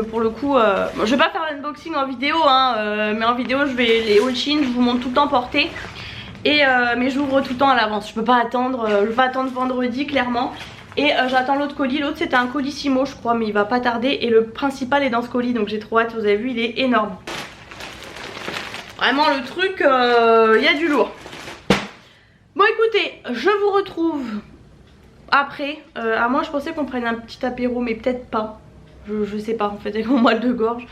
pour le coup, je vais pas faire l'unboxing en vidéo, hein, mais en vidéo, les haul Shein, je vous montre tout le temps portés. Mais j'ouvre tout le temps à l'avance, je peux pas attendre, vendredi clairement. Et j'attends l'autre colis, l'autre c'était un colissimo je crois, mais il va pas tarder. Et le principal est dans ce colis, donc j'ai trop hâte, vous avez vu il est énorme. Vraiment le truc, il y a du lourd. Bon écoutez, je vous retrouve après. À moi je pensais qu'on prenne un petit apéro, mais peut-être pas. Je sais pas en fait avec mon mal de gorge.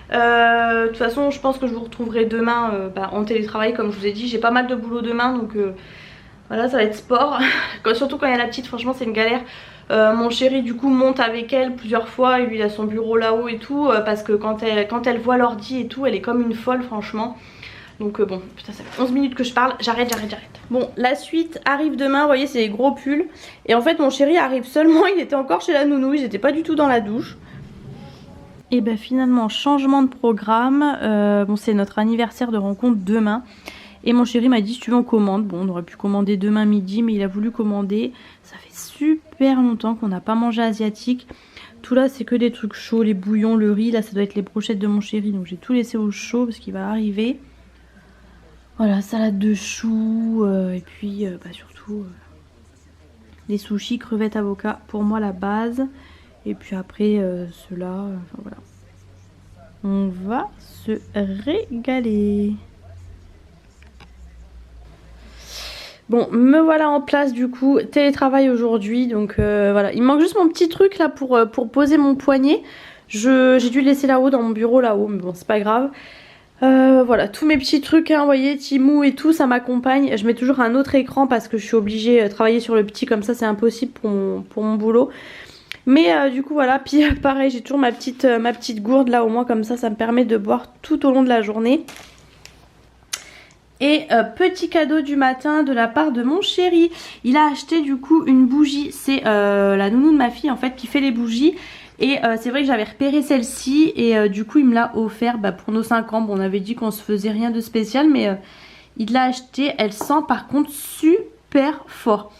De toute façon je pense que je vous retrouverai demain en télétravail comme je vous ai dit. J'ai pas mal de boulot demain, donc voilà ça va être sport. Surtout quand il y a la petite, franchement c'est une galère. Mon chéri du coup monte avec elle plusieurs fois et lui il a son bureau là-haut et tout, parce que quand elle voit l'ordi et tout elle est comme une folle franchement. Donc bon, putain ça fait 11 minutes que je parle, j'arrête. Bon la suite arrive demain, vous voyez c'est les gros pulls. Et en fait mon chéri arrive seulement, il était encore chez la nounou, ils étaient pas du tout dans la douche. Et finalement changement de programme, bon c'est notre anniversaire de rencontre demain. Et mon chéri m'a dit si tu veux on commande. Bon on aurait pu commander demain midi, mais il a voulu commander. Ça fait super longtemps qu'on n'a pas mangé asiatique. Tout là c'est que des trucs chauds, les bouillons, le riz. Là ça doit être les brochettes de mon chéri, donc j'ai tout laissé au chaud parce qu'il va arriver. Voilà, salade de choux et puis surtout les sushis, crevettes, avocats, pour moi la base. Et puis après ceux-là, enfin voilà. On va se régaler. Bon, me voilà en place du coup, télétravail aujourd'hui. Donc voilà, il me manque juste mon petit truc là pour poser mon poignet. J'ai dû le laisser là-haut dans mon bureau là-haut, mais bon c'est pas grave. Voilà, tous mes petits trucs, hein, vous voyez, Temu et tout, ça m'accompagne. Je mets toujours un autre écran parce que je suis obligée de travailler sur le petit, comme ça c'est impossible pour mon boulot. Mais du coup voilà, puis pareil, j'ai toujours ma petite gourde là, au moins comme ça me permet de boire tout au long de la journée. Et petit cadeau du matin de la part de mon chéri, il a acheté du coup une bougie. C'est la nounou de ma fille en fait qui fait les bougies. Et c'est vrai que j'avais repéré celle-ci et du coup il me l'a offert pour nos 5 ans. Bon on avait dit qu'on se faisait rien de spécial, mais il l'a acheté. Elle sent par contre super fort.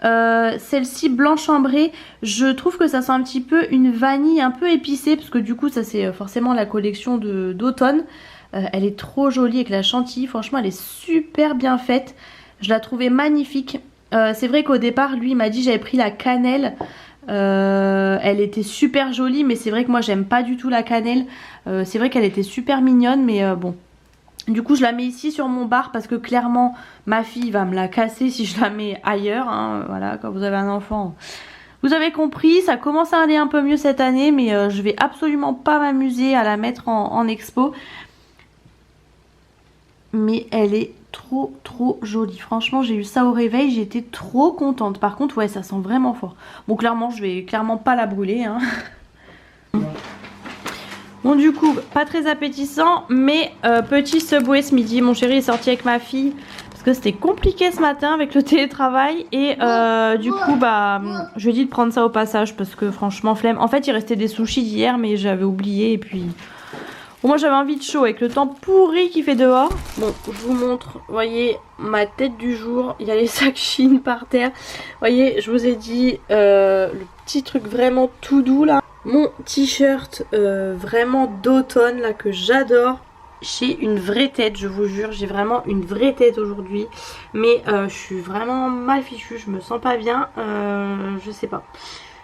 Celle-ci blanche ambrée, je trouve que ça sent un petit peu une vanille un peu épicée, parce que du coup ça c'est forcément la collection d'automne. Elle est trop jolie avec la chantilly, franchement elle est super bien faite. Je la trouvais magnifique. C'est vrai qu'au départ lui il m'a dit j'avais pris la cannelle. Elle était super jolie, mais c'est vrai que moi j'aime pas du tout la cannelle. C'est vrai qu'elle était super mignonne, mais bon. Du coup je la mets ici sur mon bar parce que clairement ma fille va me la casser si je la mets ailleurs, hein. Voilà, quand vous avez un enfant, vous avez compris, ça commence à aller un peu mieux cette année, mais je vais absolument pas m'amuser à la mettre en expo. Mais elle est trop jolie, franchement j'ai eu ça au réveil, j'étais trop contente. Par contre ouais, ça sent vraiment fort. Bon clairement je vais clairement pas la brûler, hein. Bon du coup pas très appétissant, mais petit Subway ce midi. Mon chéri est sorti avec ma fille parce que c'était compliqué ce matin avec le télétravail, et du coup bah je lui ai dit de prendre ça au passage parce que franchement flemme. En fait il restait des sushis d'hier mais j'avais oublié, et puis bon, moi j'avais envie de chaud avec le temps pourri qu'il fait dehors. Bon je vous montre, vous voyez ma tête du jour, il y a les sacs Shein par terre. Vous voyez je vous ai dit le petit truc vraiment tout doux là. Mon t-shirt vraiment d'automne là que j'adore. J'ai une vraie tête, je vous jure, j'ai vraiment une vraie tête aujourd'hui. Mais je suis vraiment mal fichue, je me sens pas bien, je sais pas.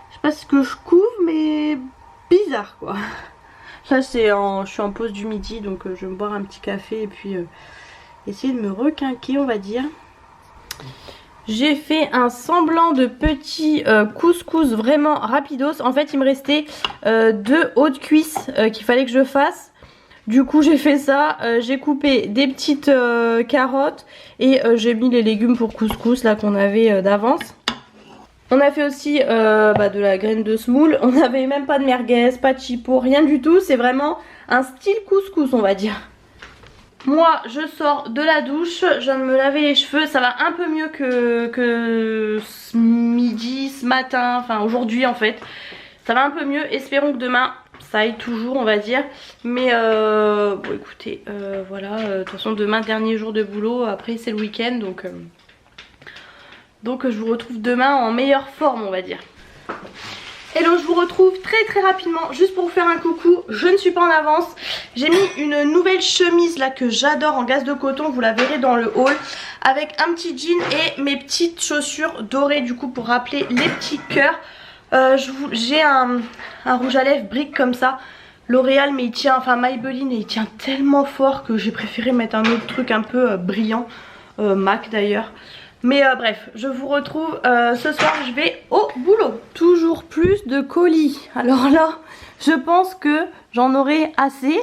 Je sais pas ce que je couvre, mais bizarre quoi. Là je suis en pause du midi, donc je vais me boire un petit café et puis essayer de me requinquer on va dire. J'ai fait un semblant de petit couscous vraiment rapidos. En fait il me restait 2 hauts de cuisse qu'il fallait que je fasse. Du coup j'ai fait ça, j'ai coupé des petites carottes et j'ai mis les légumes pour couscous là qu'on avait d'avance. On a fait aussi de la graine de semoule. On n'avait même pas de merguez, pas de chipot, rien du tout. C'est vraiment un style couscous on va dire. Moi je sors de la douche, je viens de me laver les cheveux, ça va un peu mieux que ce midi, ce matin, enfin aujourd'hui en fait. Ça va un peu mieux, espérons que demain ça aille toujours on va dire. Mais bon écoutez, voilà, de toute façon demain dernier jour de boulot, après c'est le week-end donc je vous retrouve demain en meilleure forme on va dire. Hello, je vous retrouve très rapidement juste pour vous faire un coucou. Je ne suis pas en avance. J'ai mis une nouvelle chemise là que j'adore en gaze de coton, vous la verrez dans le haul, avec un petit jean et mes petites chaussures dorées du coup pour rappeler les petits cœurs. J'ai un rouge à lèvres brique comme ça, L'Oréal, mais il tient, enfin Maybelline, et il tient tellement fort que j'ai préféré mettre un autre truc un peu brillant, MAC d'ailleurs. Mais bref, je vous retrouve ce soir, je vais au boulot. Toujours plus de colis. Alors là, je pense que j'en aurai assez.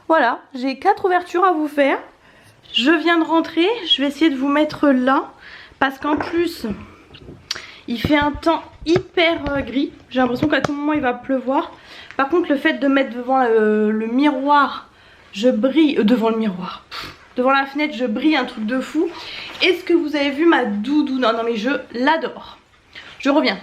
Voilà, j'ai 4 ouvertures à vous faire. Je viens de rentrer, je vais essayer de vous mettre là. Parce qu'en plus, il fait un temps hyper gris. J'ai l'impression qu'à tout moment il va pleuvoir. Par contre, le fait de mettre devant le miroir, je brille, devant le miroir. Devant la fenêtre je brille un truc de fou. Est-ce que vous avez vu ma doudou? Non mais je l'adore. Je reviens.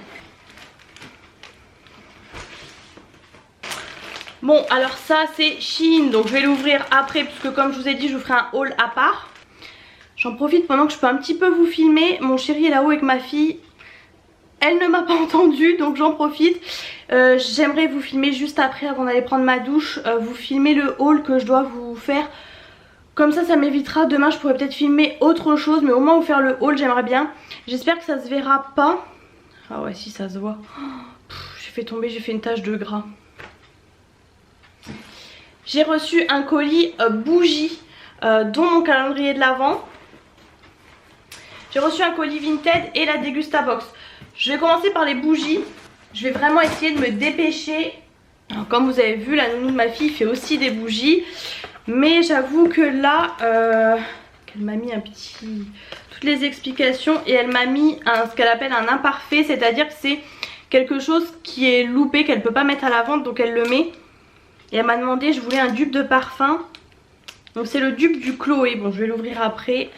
Bon alors ça c'est Shein, donc je vais l'ouvrir après puisque comme je vous ai dit je vous ferai un haul à part. J'en profite pendant que je peux un petit peu vous filmer. Mon chéri est là-haut avec ma fille. Elle ne m'a pas entendu donc j'en profite. J'aimerais vous filmer juste après avant d'aller prendre ma douche. Vous filmer le haul que je dois vous faire. Comme ça m'évitera, demain je pourrais peut-être filmer autre chose, mais au moins vous faire le haul j'aimerais bien. J'espère que ça se verra pas. Ah ouais si ça se voit. J'ai fait tomber, j'ai fait une tache de gras. J'ai reçu un colis bougie dont mon calendrier de l'Avent. J'ai reçu un colis Vinted et la Degusta Box. Je vais commencer par les bougies. Je vais vraiment essayer de me dépêcher. Alors, comme vous avez vu, la nounou de ma fille fait aussi des bougies. Mais j'avoue que là, qu'elle m'a mis un petit... toutes les explications et elle m'a mis ce qu'elle appelle un imparfait. C'est-à-dire que c'est quelque chose qui est loupé, qu'elle ne peut pas mettre à la vente, donc elle le met. Et elle m'a demandé, je voulais un dupe de parfum. Donc c'est le dupe du Chloé. Bon, je vais l'ouvrir après.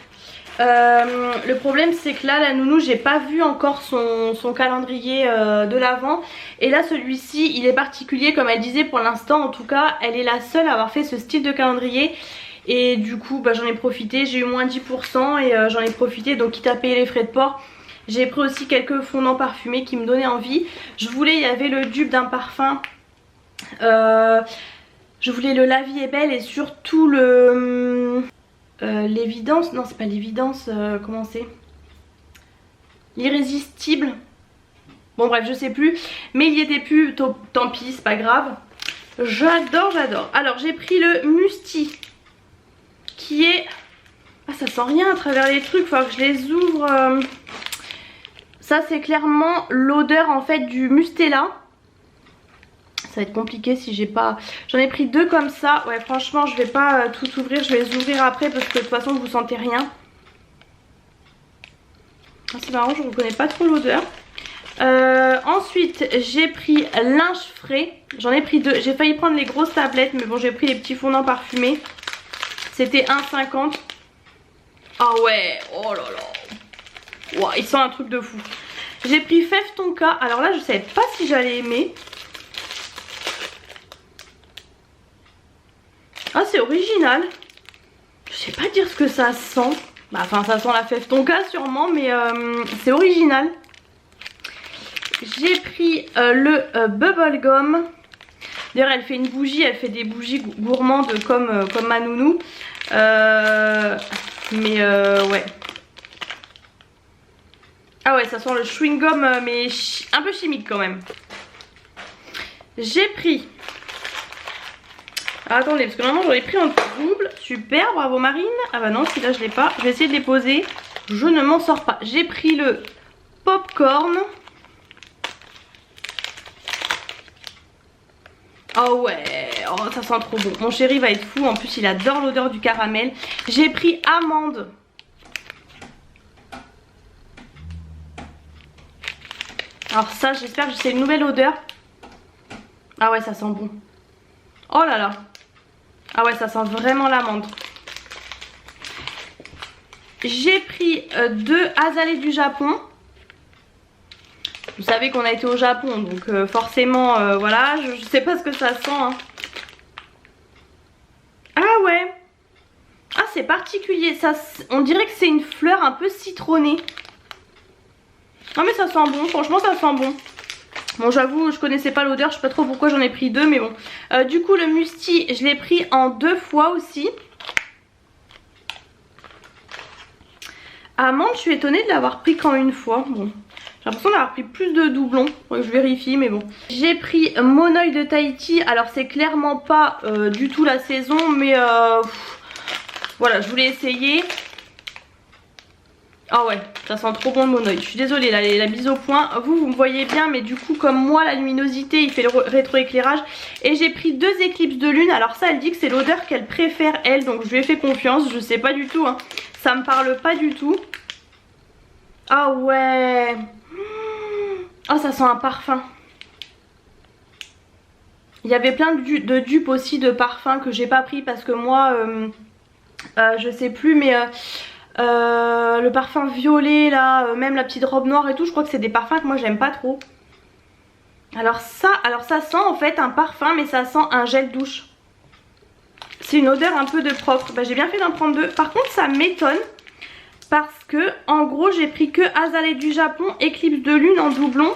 Le problème c'est que là la nounou j'ai pas vu encore son calendrier de l'Avent. Et là celui-ci il est particulier comme elle disait pour l'instant. En tout cas elle est la seule à avoir fait ce style de calendrier. Et du coup bah, j'en ai profité, j'ai eu moins 10% et j'en ai profité. Donc quitte à payer les frais de port, J'ai pris aussi quelques fondants parfumés qui me donnaient envie. Je voulais, il y avait le dupe d'un parfum. Je voulais le La Vie est Belle et surtout le... l'évidence, non c'est pas l'évidence, comment c'est, l'irrésistible, bon bref je sais plus, mais il y était plus, tant pis c'est pas grave, j'adore. Alors j'ai pris le Musti qui est, ah ça sent rien à travers les trucs, faut que je les ouvre, ça c'est clairement l'odeur en fait du Mustela. Ça va être compliqué si j'ai pas... J'en ai pris 2 comme ça. Ouais franchement je vais pas tout ouvrir. Je vais les ouvrir après parce que de toute façon vous sentez rien. Ah, c'est marrant, je ne reconnais pas trop l'odeur. Ensuite j'ai pris linge frais. J'en ai pris 2. J'ai failli prendre les grosses tablettes. Mais bon j'ai pris les petits fondants parfumés. C'était 1,50. Ah ouais. Oh là là. Wow, il sent un truc de fou. J'ai pris Fève Tonka. Alors là je savais pas si j'allais aimer. Ah c'est original. Je sais pas dire ce que ça sent. Bah enfin ça sent la Fève Tonka sûrement, mais c'est original. J'ai pris le Bubblegum. D'ailleurs elle fait une bougie, elle fait des bougies gourmandes comme ma nounou. Ouais. Ah ouais ça sent le chewing gum mais un peu chimique quand même. J'ai pris... Alors, attendez, parce que normalement j'en ai pris en double. Super, bravo Marine. Ah bah non, celui-là je l'ai pas. Je vais essayer de les poser. Je ne m'en sors pas. J'ai pris le popcorn. Oh ouais, oh, ça sent trop bon. Mon chéri va être fou. En plus, il adore l'odeur du caramel. J'ai pris amande. Alors ça, j'espère que c'est une nouvelle odeur. Ah ouais, ça sent bon. Oh là là. Ah ouais ça sent vraiment l'amande. J'ai pris 2 azalées du Japon. Vous savez qu'on a été au Japon donc forcément voilà, je sais pas ce que ça sent hein. Ah ouais. Ah c'est particulier, ça, on dirait que c'est une fleur un peu citronnée. Non mais ça sent bon, franchement ça sent bon. Bon j'avoue je connaissais pas l'odeur, je sais pas trop pourquoi j'en ai pris 2 mais bon. Du coup le Musti je l'ai pris en 2 fois aussi. Amande je suis étonnée de l'avoir pris qu'en une fois. Bon j'ai l'impression d'avoir pris plus de doublons, je vérifie mais bon. J'ai pris Monoeil de Tahiti, alors c'est clairement pas du tout la saison mais voilà je voulais essayer. Ah ouais, ça sent trop bon le Monoeil. Je suis désolée, la mise au point. Vous me voyez bien, mais du coup, comme moi, la luminosité, il fait le rétroéclairage. Et j'ai pris 2 éclipses de lune. Alors ça, elle dit que c'est l'odeur qu'elle préfère, elle. Donc je lui ai fait confiance. Je sais pas du tout, hein. Ça me parle pas du tout. Ah ouais. Oh, ça sent un parfum. Il y avait plein de dupes aussi de parfums que j'ai pas pris parce que moi, je sais plus, mais... le parfum violet là, même la petite robe noire et tout, je crois que c'est des parfums que moi j'aime pas trop. Alors ça sent en fait un parfum mais ça sent un gel douche. C'est une odeur un peu de propre. Bah, j'ai bien fait d'en prendre 2. Par contre ça m'étonne parce que en gros j'ai pris que azalée du Japon, éclipse de lune en doublon.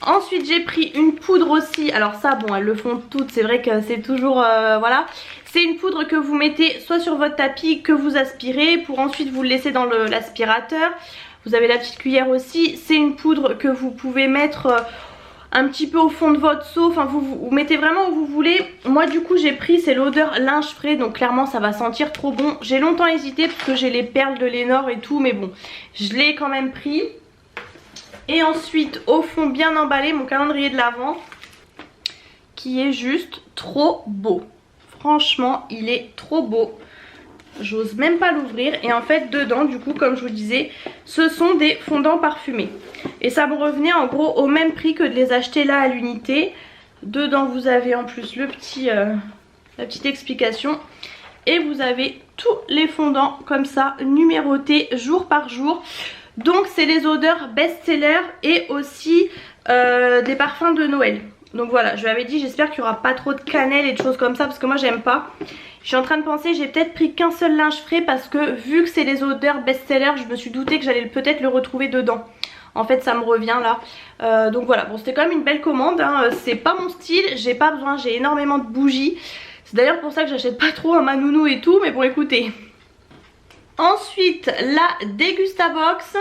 Ensuite j'ai pris une poudre aussi. Alors ça bon elles le font toutes, c'est vrai que c'est toujours voilà. C'est une poudre que vous mettez soit sur votre tapis, que vous aspirez pour ensuite vous le laisser dans l'aspirateur. Vous avez la petite cuillère aussi. C'est une poudre que vous pouvez mettre un petit peu au fond de votre seau. Enfin vous mettez vraiment où vous voulez. Moi du coup j'ai pris, c'est l'odeur linge frais. Donc clairement ça va sentir trop bon. J'ai longtemps hésité parce que j'ai les perles de Lénore et tout. Mais bon je l'ai quand même pris. Et ensuite au fond bien emballé mon calendrier de l'Avent. Qui est juste trop beau. Franchement il est trop beau. J'ose même pas l'ouvrir. Et en fait dedans du coup comme je vous disais, ce sont des fondants parfumés. Et ça me revenait en gros au même prix que de les acheter là à l'unité. Dedans vous avez en plus le petit, la petite explication. Et vous avez tous les fondants comme ça numérotés jour par jour. Donc c'est les odeurs best-seller et aussi des parfums de Noël. Donc voilà, je lui avais dit j'espère qu'il n'y aura pas trop de cannelle et de choses comme ça parce que moi j'aime pas. Je suis en train de penser, j'ai peut-être pris qu'un seul linge frais parce que vu que c'est les odeurs best-seller, je me suis doutée que j'allais peut-être le retrouver dedans. En fait ça me revient là. Donc voilà, bon c'était quand même une belle commande hein. C'est pas mon style, j'ai pas besoin, j'ai énormément de bougies. C'est d'ailleurs pour ça que j'achète pas trop ma nounou et tout, mais bon écoutez. Ensuite la Degustabox.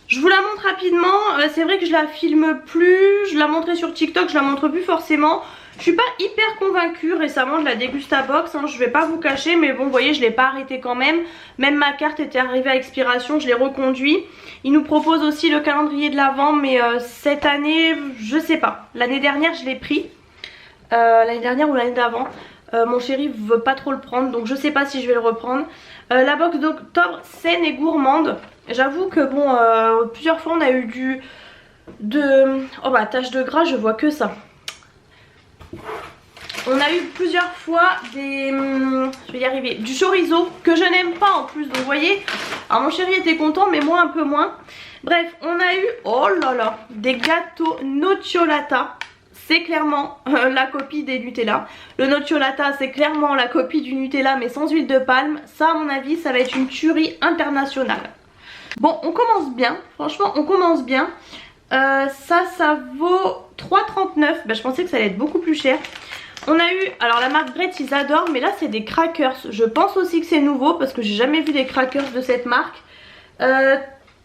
Je vous la montre rapidement, c'est vrai que je la filme plus, je la montrais sur TikTok, je la montre plus forcément. Je suis pas hyper convaincue récemment de la Degustabox, hein, je vais pas vous cacher, mais bon vous voyez je l'ai pas arrêté quand même. Même ma carte était arrivée à expiration, je l'ai reconduit. Ils nous proposent aussi le calendrier de l'Avent, mais cette année je sais pas. L'année dernière je l'ai pris, l'année dernière ou l'année d'avant. Mon chéri veut pas trop le prendre, donc je sais pas si je vais le reprendre. La box d'octobre saine et gourmande. J'avoue que bon, plusieurs fois on a eu oh bah tache de gras, je vois que ça. On a eu plusieurs fois je vais y arriver, du chorizo que je n'aime pas en plus, donc vous voyez. Alors mon chéri était content mais moi un peu moins. Bref, on a eu, oh là là, des gâteaux nocciolata. C'est clairement la copie des Nutella. Le nocciolata c'est clairement la copie du Nutella mais sans huile de palme. Ça à mon avis ça va être une tuerie internationale. Bon on commence bien, franchement on commence bien. Ça vaut 3,39. Ben, je pensais que ça allait être beaucoup plus cher. On a eu, alors la marque Bretz ils adorent, mais là c'est des crackers. Je pense aussi que c'est nouveau parce que j'ai jamais vu des crackers de cette marque.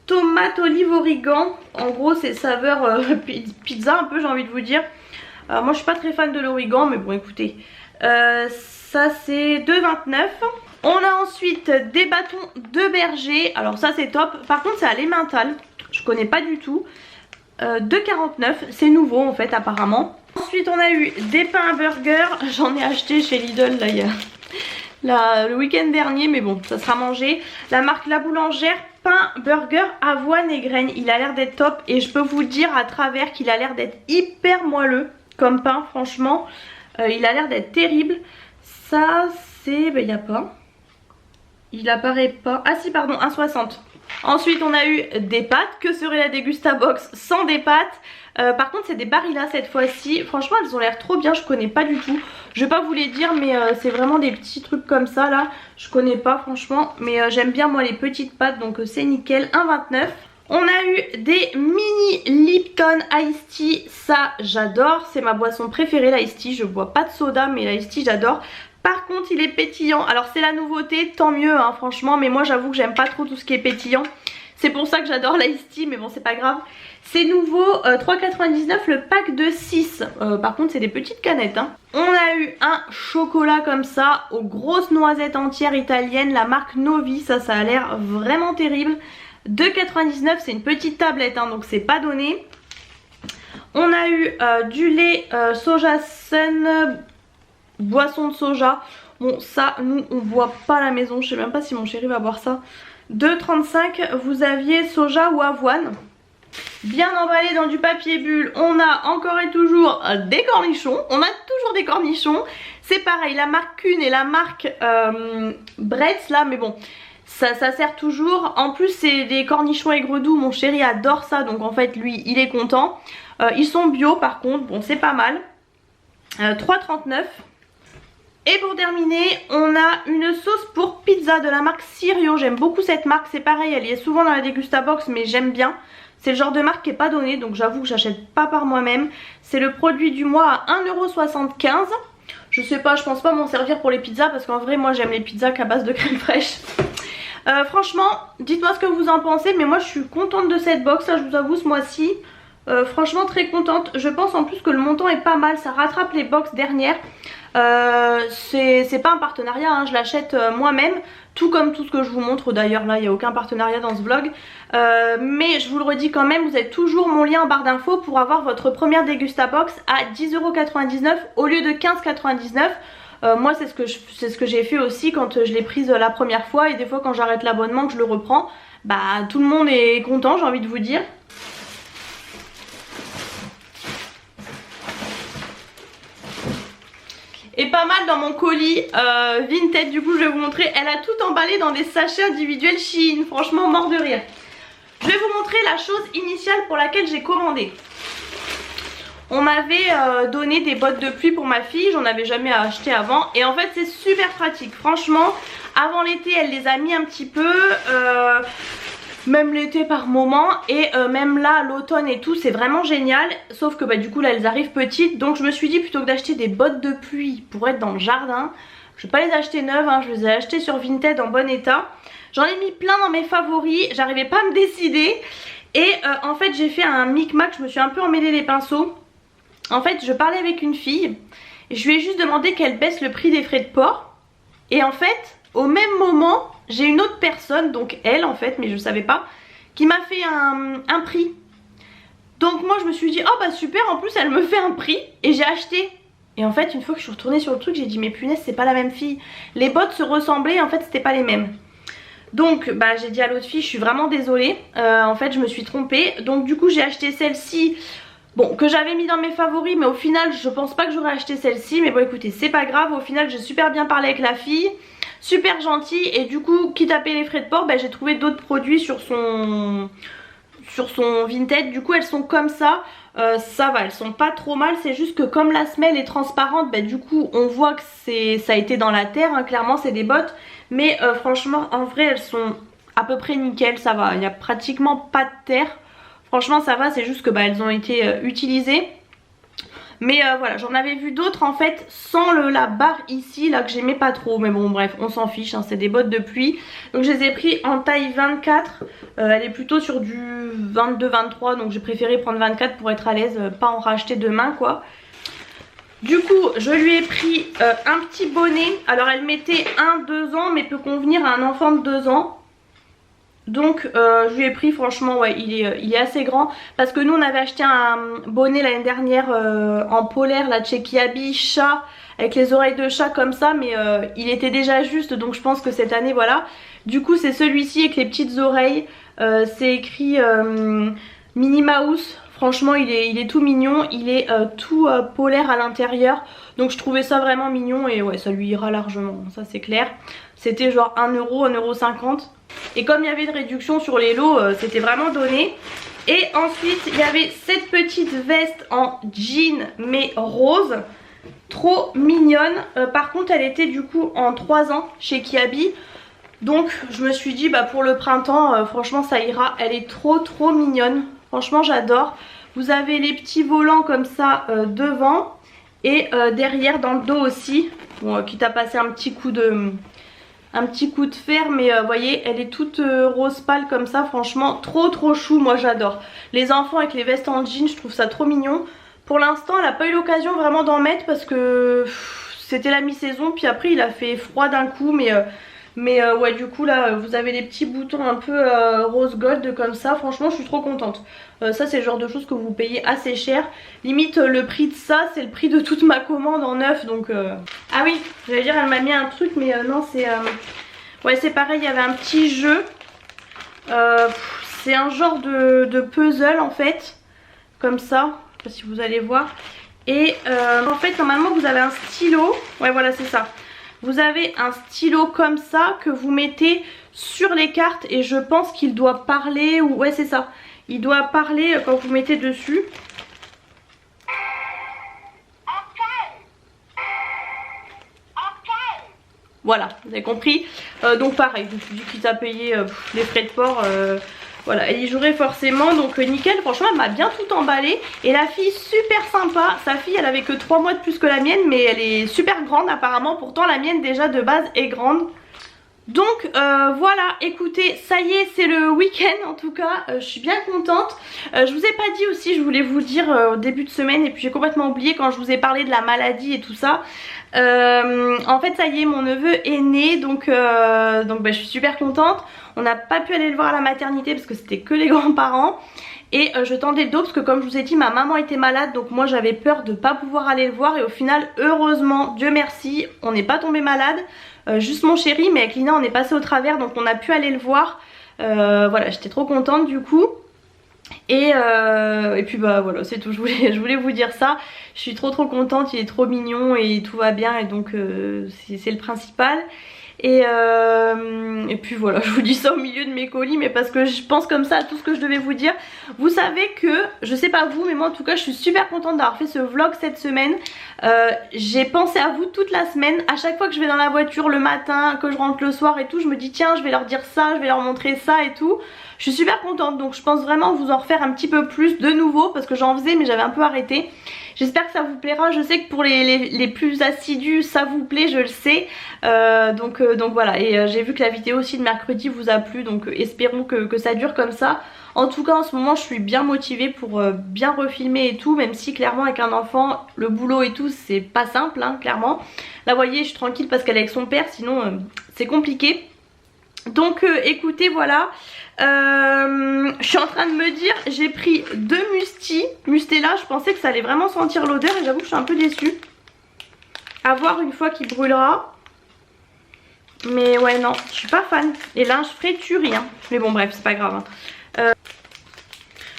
Tomate, olive, origan. En gros c'est saveur pizza un peu j'ai envie de vous dire. Moi je suis pas très fan de l'origan mais bon écoutez. Ça c'est 2,29. On a ensuite des bâtons de berger. Alors ça c'est top. Par contre c'est à l'emmental. Je connais pas du tout. 2,49. C'est nouveau en fait apparemment. Ensuite on a eu des pains à burger. J'en ai acheté chez Lidl là, le week-end dernier. Mais bon ça sera mangé. La marque La Boulangère. Pain burger avoine et graines. Il a l'air d'être top. Et je peux vous dire à travers qu'il a l'air d'être hyper moelleux comme pain franchement. Il a l'air d'être terrible. Ça c'est... ben il n'y a pas. Il apparaît pas. Ah si pardon 1,60. Ensuite on a eu des pâtes. Que serait la Degustabox sans des pâtes? Par contre c'est des Barilla cette fois-ci. Franchement elles ont l'air trop bien, je connais pas du tout. Je vais pas vous les dire mais c'est vraiment des petits trucs comme ça là. Je connais pas franchement. Mais j'aime bien moi les petites pâtes donc c'est nickel. 1,29. On a eu des mini Lipton Ice Tea. Ça j'adore, c'est ma boisson préférée l'Ice Tea. Je bois pas de soda mais l'Ice Tea j'adore. Par contre il est pétillant, alors c'est la nouveauté, tant mieux hein, franchement, mais moi j'avoue que j'aime pas trop tout ce qui est pétillant. C'est pour ça que j'adore l'Ice Tea, mais bon c'est pas grave. C'est nouveau, 3,99 le pack de 6, par contre c'est des petites canettes hein. On a eu un chocolat comme ça, aux grosses noisettes entières italiennes, la marque Novi, ça a l'air vraiment terrible. 2,99 c'est une petite tablette hein, donc c'est pas donné. On a eu du lait soja sun... boisson de soja. Bon ça nous on boit pas à la maison. Je sais même pas si mon chéri va boire ça. 2,35. Vous aviez soja ou avoine. Bien emballé dans du papier bulle. On a encore et toujours des cornichons. On a toujours des cornichons. C'est pareil la marque Kuhn et la marque Bretz là. Mais bon ça sert toujours. En plus c'est des cornichons aigre doux. Mon chéri adore ça. Donc en fait lui il est content. Ils sont bio par contre. Bon c'est pas mal. 3,39. Et pour terminer, on a une sauce pour pizza de la marque Sirio. J'aime beaucoup cette marque, c'est pareil, elle est souvent dans la Degustabox mais j'aime bien. C'est le genre de marque qui n'est pas donnée, donc j'avoue que j'achète pas par moi-même. C'est le produit du mois à 1,75 €. Je sais pas, je pense pas m'en servir pour les pizzas parce qu'en vrai moi j'aime les pizzas qu'à base de crème fraîche. Franchement, dites-moi ce que vous en pensez, mais moi je suis contente de cette box, là je vous avoue ce mois-ci. Franchement très contente. Je pense en plus que le montant est pas mal, ça rattrape les box dernières. C'est pas un partenariat hein, je l'achète moi-même, tout comme tout ce que je vous montre. D'ailleurs là il n'y a aucun partenariat dans ce vlog, mais je vous le redis quand même, vous avez toujours mon lien en barre d'infos pour avoir votre première Degustabox à 10,99 € au lieu de 15,99 €. Moi c'est ce que j'ai fait aussi quand je l'ai prise la première fois, et des fois quand j'arrête l'abonnement que je le reprends, bah tout le monde est content, j'ai envie de vous dire. Et pas mal dans mon colis Vinted, du coup je vais vous montrer. Elle a tout emballé dans des sachets individuels Shein, franchement mort de rire. Je vais vous montrer la chose initiale pour laquelle j'ai commandé. On m'avait donné des bottes de pluie pour ma fille, j'en avais jamais acheté avant. Et en fait c'est super pratique, franchement. Avant l'été elle les a mis un petit peu. même l'été par moment, et même là l'automne et tout, c'est vraiment génial. Sauf que bah du coup là elles arrivent petites, donc je me suis dit plutôt que d'acheter des bottes de pluie pour être dans le jardin, je vais pas les acheter neuves, hein, je les ai achetées sur Vinted en bon état. J'en ai mis plein dans mes favoris, j'arrivais pas à me décider. Et en fait j'ai fait un micmac, je me suis un peu emmêlé les pinceaux. En fait je parlais avec une fille, et je lui ai juste demandé qu'elle baisse le prix des frais de port. Et en fait au même moment j'ai une autre personne, donc elle en fait, mais je savais pas, qui m'a fait un prix. Donc moi je me suis dit oh bah super, en plus elle me fait un prix, et j'ai acheté. Et en fait une fois que je suis retournée sur le truc, j'ai dit mais punaise, c'est pas la même fille. Les bottes se ressemblaient, en fait c'était pas les mêmes. Donc bah j'ai dit à l'autre fille je suis vraiment désolée, en fait je me suis trompée. Donc du coup j'ai acheté celle-ci, bon, que j'avais mis dans mes favoris, mais au final je pense pas que j'aurais acheté celle-ci. Mais bon écoutez, c'est pas grave, au final j'ai super bien parlé avec la fille, super gentille. Et du coup quitte à payer les frais de port, bah, j'ai trouvé d'autres produits sur son Vinted. Du coup elles sont comme ça, ça va, elles sont pas trop mal. C'est juste que comme la semelle est transparente, bah, du coup on voit que ça a été dans la terre, hein. Clairement c'est des bottes. Mais franchement en vrai elles sont à peu près nickel, ça va, il n'y a pratiquement pas de terre. Franchement ça va, c'est juste que bah, elles ont été utilisées. Mais voilà, j'en avais vu d'autres en fait sans la barre ici là que j'aimais pas trop. Mais bon bref, on s'en fiche, hein, c'est des bottes de pluie. Donc je les ai pris en taille 24. Elle est plutôt sur du 22-23, donc j'ai préféré prendre 24 pour être à l'aise, pas en racheter demain quoi. Du coup je lui ai pris un petit bonnet. Alors elle mettait 1-2 ans mais peut convenir à un enfant de 2 ans. Donc je lui ai pris, franchement ouais, il est assez grand. Parce que nous on avait acheté un bonnet l'année dernière en polaire là de chez Kiabi, chat, avec les oreilles de chat comme ça. Mais il était déjà juste, donc je pense que cette année voilà. Du coup c'est celui-ci avec les petites oreilles, c'est écrit Minnie Mouse. Franchement il est tout mignon, il est tout polaire à l'intérieur. Donc je trouvais ça vraiment mignon et ouais ça lui ira largement, ça c'est clair. C'était genre 1€, 1,50€. Et comme il y avait une réduction sur les lots, c'était vraiment donné. Et ensuite il y avait cette petite veste en jean mais rose, trop mignonne. Par contre elle était du coup en 3 ans chez Kiabi. Donc je me suis dit bah pour le printemps franchement ça ira, elle est trop mignonne. Franchement j'adore. Vous avez les petits volants comme ça devant et derrière dans le dos aussi. Bon, quitte à passer un petit coup de fer, mais vous voyez elle est toute rose pâle comme ça. Franchement trop chou, moi j'adore. Les enfants avec les vestes en jean, je trouve ça trop mignon. Pour l'instant elle n'a pas eu l'occasion vraiment d'en mettre parce que c'était la mi-saison, puis après il a fait froid d'un coup. Mais ouais du coup là vous avez les petits boutons un peu rose gold comme ça. Franchement je suis trop contente. Ça c'est le genre de choses que vous payez assez cher. Limite le prix de ça c'est le prix de toute ma commande en neuf. Donc ah oui j'allais dire elle m'a mis un truc mais non c'est ouais c'est pareil, il y avait un petit jeu. C'est un genre de puzzle en fait. Comme ça, je sais pas si vous allez voir. Et en fait normalement vous avez un stylo. Ouais voilà c'est ça. Vous avez un stylo comme ça que vous mettez sur les cartes et je pense qu'il doit parler, ou ouais c'est ça, il doit parler quand vous mettez dessus. Voilà, vous avez compris. Donc pareil, je me suis dit quitte à payer les frais de port, voilà, elle y jouerait forcément. Donc nickel, franchement elle m'a bien tout emballé. Et la fille super sympa. Sa fille elle avait que 3 mois de plus que la mienne, mais elle est super grande apparemment. Pourtant la mienne déjà de base est grande. Donc voilà, écoutez, ça y est, c'est le week-end en tout cas, je suis bien contente. Je vous ai pas dit aussi, je voulais vous dire au début de semaine, et puis j'ai complètement oublié quand je vous ai parlé de la maladie et tout ça. En fait ça y est, mon neveu est né, donc bah, je suis super contente. On n'a pas pu aller le voir à la maternité parce que c'était que les grands-parents. Et je tendais le dos parce que comme je vous ai dit ma maman était malade, donc moi j'avais peur de ne pas pouvoir aller le voir. Et au final heureusement, Dieu merci, on n'est pas tombé malade. Juste mon chéri, mais avec Lina on est passé au travers, donc on a pu aller le voir. Voilà, j'étais trop contente du coup. Et puis bah voilà, c'est tout, je voulais vous dire ça. Je suis trop contente, il est trop mignon et tout va bien, et donc c'est le principal. Et puis voilà, je vous dis ça au milieu de mes colis, mais parce que je pense comme ça à tout ce que je devais vous dire. Vous savez que, je sais pas vous, mais moi en tout cas je suis super contente d'avoir fait ce vlog cette semaine. J'ai pensé à vous toute la semaine. À chaque fois que je vais dans la voiture le matin, que je rentre le soir et tout, je me dis tiens, je vais leur dire ça, je vais leur montrer ça et tout. Je suis super contente, donc je pense vraiment vous en refaire un petit peu plus de nouveau, parce que j'en faisais mais j'avais un peu arrêté. J'espère que ça vous plaira. Je sais que pour les plus assidus ça vous plaît, je le sais. Donc voilà, et j'ai vu que la vidéo aussi de mercredi vous a plu, donc espérons que ça dure comme ça. En tout cas en ce moment je suis bien motivée pour bien refilmer et tout, même si clairement avec un enfant le boulot et tout c'est pas simple hein, clairement. Là vous voyez je suis tranquille parce qu'elle est avec son père, sinon c'est compliqué. Donc écoutez voilà, je suis en train de me dire, j'ai pris 2 Mustela, je pensais que ça allait vraiment sentir l'odeur et j'avoue que je suis un peu déçue. À voir une fois qu'il brûlera. Mais ouais non, je suis pas fan. Et linge frais tue rien. Mais bon bref, c'est pas grave hein.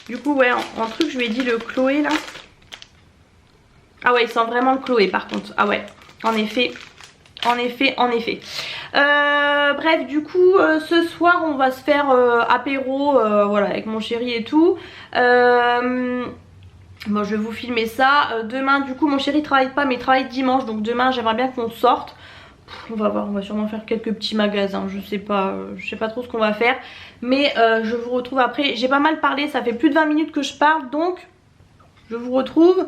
Du coup ouais, en truc je lui ai dit le Chloé là. Ah ouais il sent vraiment le Chloé par contre. Ah ouais, en effet. Bref du coup ce soir on va se faire apéro voilà avec mon chéri et tout. Bon je vais vous filmer ça. Demain du coup mon chéri travaille pas mais il travaille dimanche, donc demain j'aimerais bien qu'on sorte. On va voir, on va sûrement faire quelques petits magasins, je sais pas trop ce qu'on va faire. Mais je vous retrouve après. J'ai pas mal parlé, ça fait plus de 20 minutes que je parle, donc je vous retrouve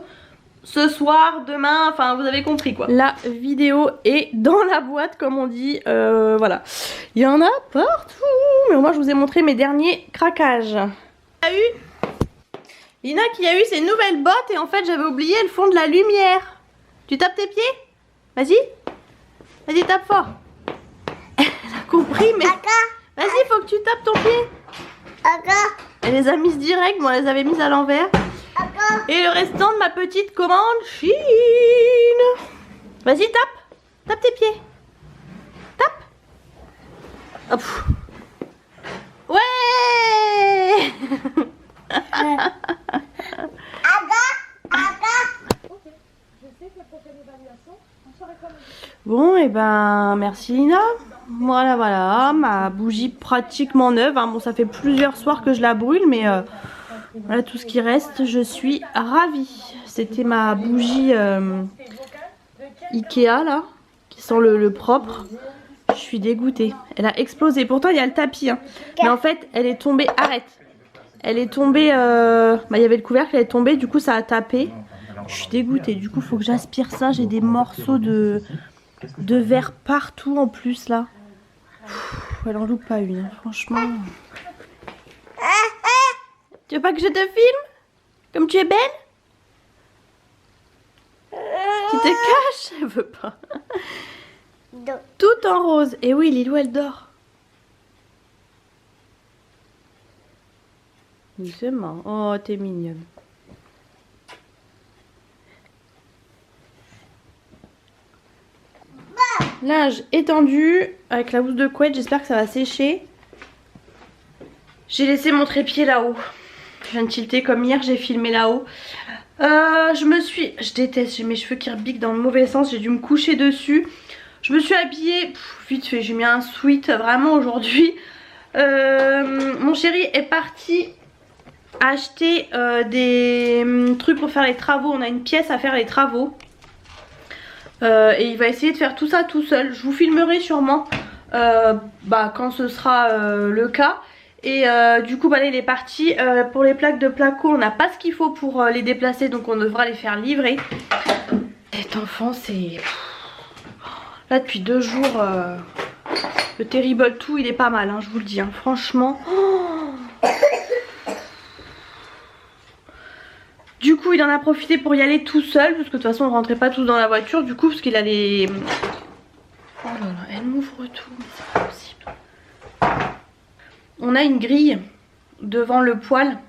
ce soir, demain, enfin vous avez compris quoi. La vidéo est dans la boîte comme on dit, voilà. Il y en a partout, mais au moins je vous ai montré mes derniers craquages. Lina qui a eu ses nouvelles bottes et en fait j'avais oublié, elles font de la lumière. Tu tapes tes pieds? Vas-y. Vas-y tape fort. Elle a compris mais... Vas-y faut que tu tapes ton pied. Elle les a mises direct, moi elle les avait mises à l'envers. Et le restant de ma petite commande Chine. Vas-y tape tes pieds. Tape. Hop. Ouais. Bon et ben merci Lina. Voilà, ma bougie pratiquement neuve hein. Bon ça fait plusieurs soirs que je la brûle mais voilà tout ce qui reste, je suis ravie. C'était ma bougie Ikea là, qui sent le propre. Je suis dégoûtée, elle a explosé. Pourtant il y a le tapis hein. Mais en fait elle est tombée, arrête. Elle est tombée, il y avait le couvercle, elle est tombée, du coup ça a tapé. Je suis dégoûtée, du coup faut que j'aspire ça. J'ai des morceaux de verre partout en plus là. Elle en loupe pas une hein, franchement. Tu veux pas que je te filme? Comme tu es belle? Tu te caches? Elle veut pas. Tout en rose. Et oui, Lilou elle dort. Doucement. Oh, t'es mignonne. Linge étendu avec la housse de couette, j'espère que ça va sécher. J'ai laissé mon trépied là-haut. Je viens de tilter comme hier, j'ai filmé là-haut. Je déteste, j'ai mes cheveux qui rebiquent dans le mauvais sens, j'ai dû me coucher dessus. Je me suis habillée, vite fait, j'ai mis un sweat vraiment aujourd'hui. Mon chéri est parti acheter des trucs pour faire les travaux. On a une pièce à faire les travaux. Et il va essayer de faire tout ça tout seul. Je vous filmerai sûrement quand ce sera le cas. Et du coup là il est parti. Pour les plaques de placo on n'a pas ce qu'il faut pour les déplacer, donc on devra les faire livrer. Cet enfant c'est... Là depuis 2 jours le Terrible 2 il est pas mal hein, je vous le dis hein, franchement. Du coup il en a profité pour y aller tout seul, parce que de toute façon on rentrait pas tous dans la voiture du coup, parce qu'il a les... Oh là là, elle m'ouvre tout, mais c'est pas possible. On a une grille devant le poêle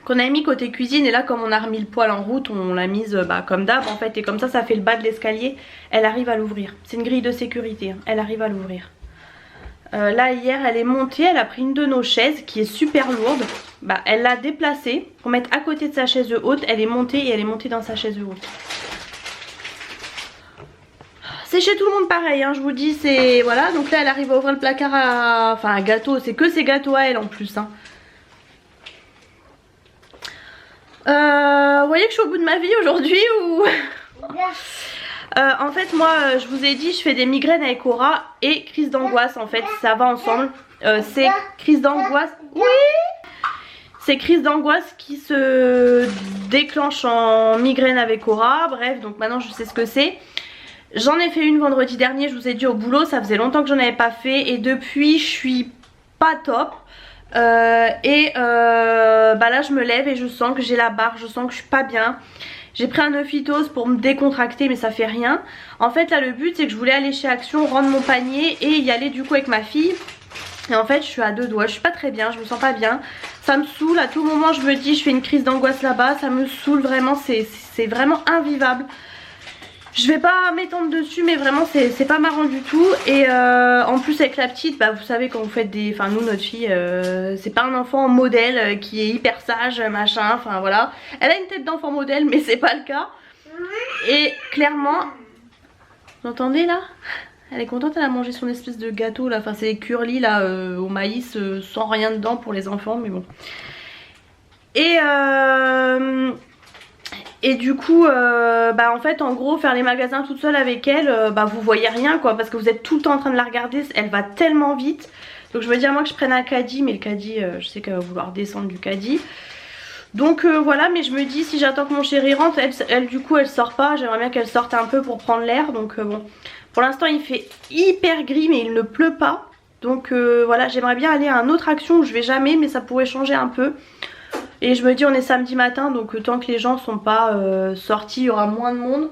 qu'on a mis côté cuisine, et là comme on a remis le poêle en route, on l'a mise comme d'hab en fait, et comme ça ça fait le bas de l'escalier, elle arrive à l'ouvrir. C'est une grille de sécurité hein, elle arrive à l'ouvrir. Là hier elle est montée, elle a pris une de nos chaises qui est super lourde. Elle l'a déplacée pour mettre à côté de sa chaise haute. Elle est montée et elle est montée dans sa chaise haute. C'est chez tout le monde pareil, hein, je vous dis, c'est... Voilà, donc là elle arrive à ouvrir le placard à... Enfin un gâteau, c'est que ses gâteaux à elle en plus. Hein. Vous voyez que je suis au bout de ma vie aujourd'hui ou... En fait moi je vous ai dit je fais des migraines avec Aura et crise d'angoisse en fait, ça va ensemble. C'est crise d'angoisse... Oui. C'est crise d'angoisse qui se déclenche en migraine avec Aura, bref donc maintenant je sais ce que c'est. J'en ai fait une vendredi dernier, je vous ai dit au boulot, ça faisait longtemps que j'en avais pas fait et depuis je suis pas top. Bah là je me lève et je sens que j'ai la barre, je sens que je suis pas bien. J'ai pris un Euphytose pour me décontracter mais ça fait rien. En fait là le but c'est que je voulais aller chez Action, rendre mon panier et y aller du coup avec ma fille. Et en fait je suis à deux doigts, je suis pas très bien, je me sens pas bien. Ça me saoule, à tout moment je me dis je fais une crise d'angoisse là-bas, ça me saoule vraiment, c'est vraiment invivable. Je vais pas m'étendre dessus mais vraiment c'est pas marrant du tout. Et en plus avec la petite, bah vous savez quand vous faites des... Enfin nous notre fille c'est pas un enfant modèle qui est hyper sage machin, enfin voilà. Elle a une tête d'enfant modèle mais c'est pas le cas. Et clairement, vous entendez là? Elle est contente, elle a mangé son espèce de gâteau là, enfin c'est des curly là au maïs sans rien dedans pour les enfants mais bon. Et du coup bah en fait en gros faire les magasins toute seule avec elle bah vous voyez rien quoi parce que vous êtes tout le temps en train de la regarder, elle va tellement vite. Donc je me dis à moi que je prenne un caddie mais le caddie je sais qu'elle va vouloir descendre du caddie. Donc voilà, mais je me dis si j'attends que mon chéri rentre, elle du coup elle sort pas, j'aimerais bien qu'elle sorte un peu pour prendre l'air donc bon. Pour l'instant il fait hyper gris mais il ne pleut pas. Donc voilà, j'aimerais bien aller à une autre Action où je vais jamais mais ça pourrait changer un peu. Et je me dis on est samedi matin donc tant que les gens sont pas sortis il y aura moins de monde.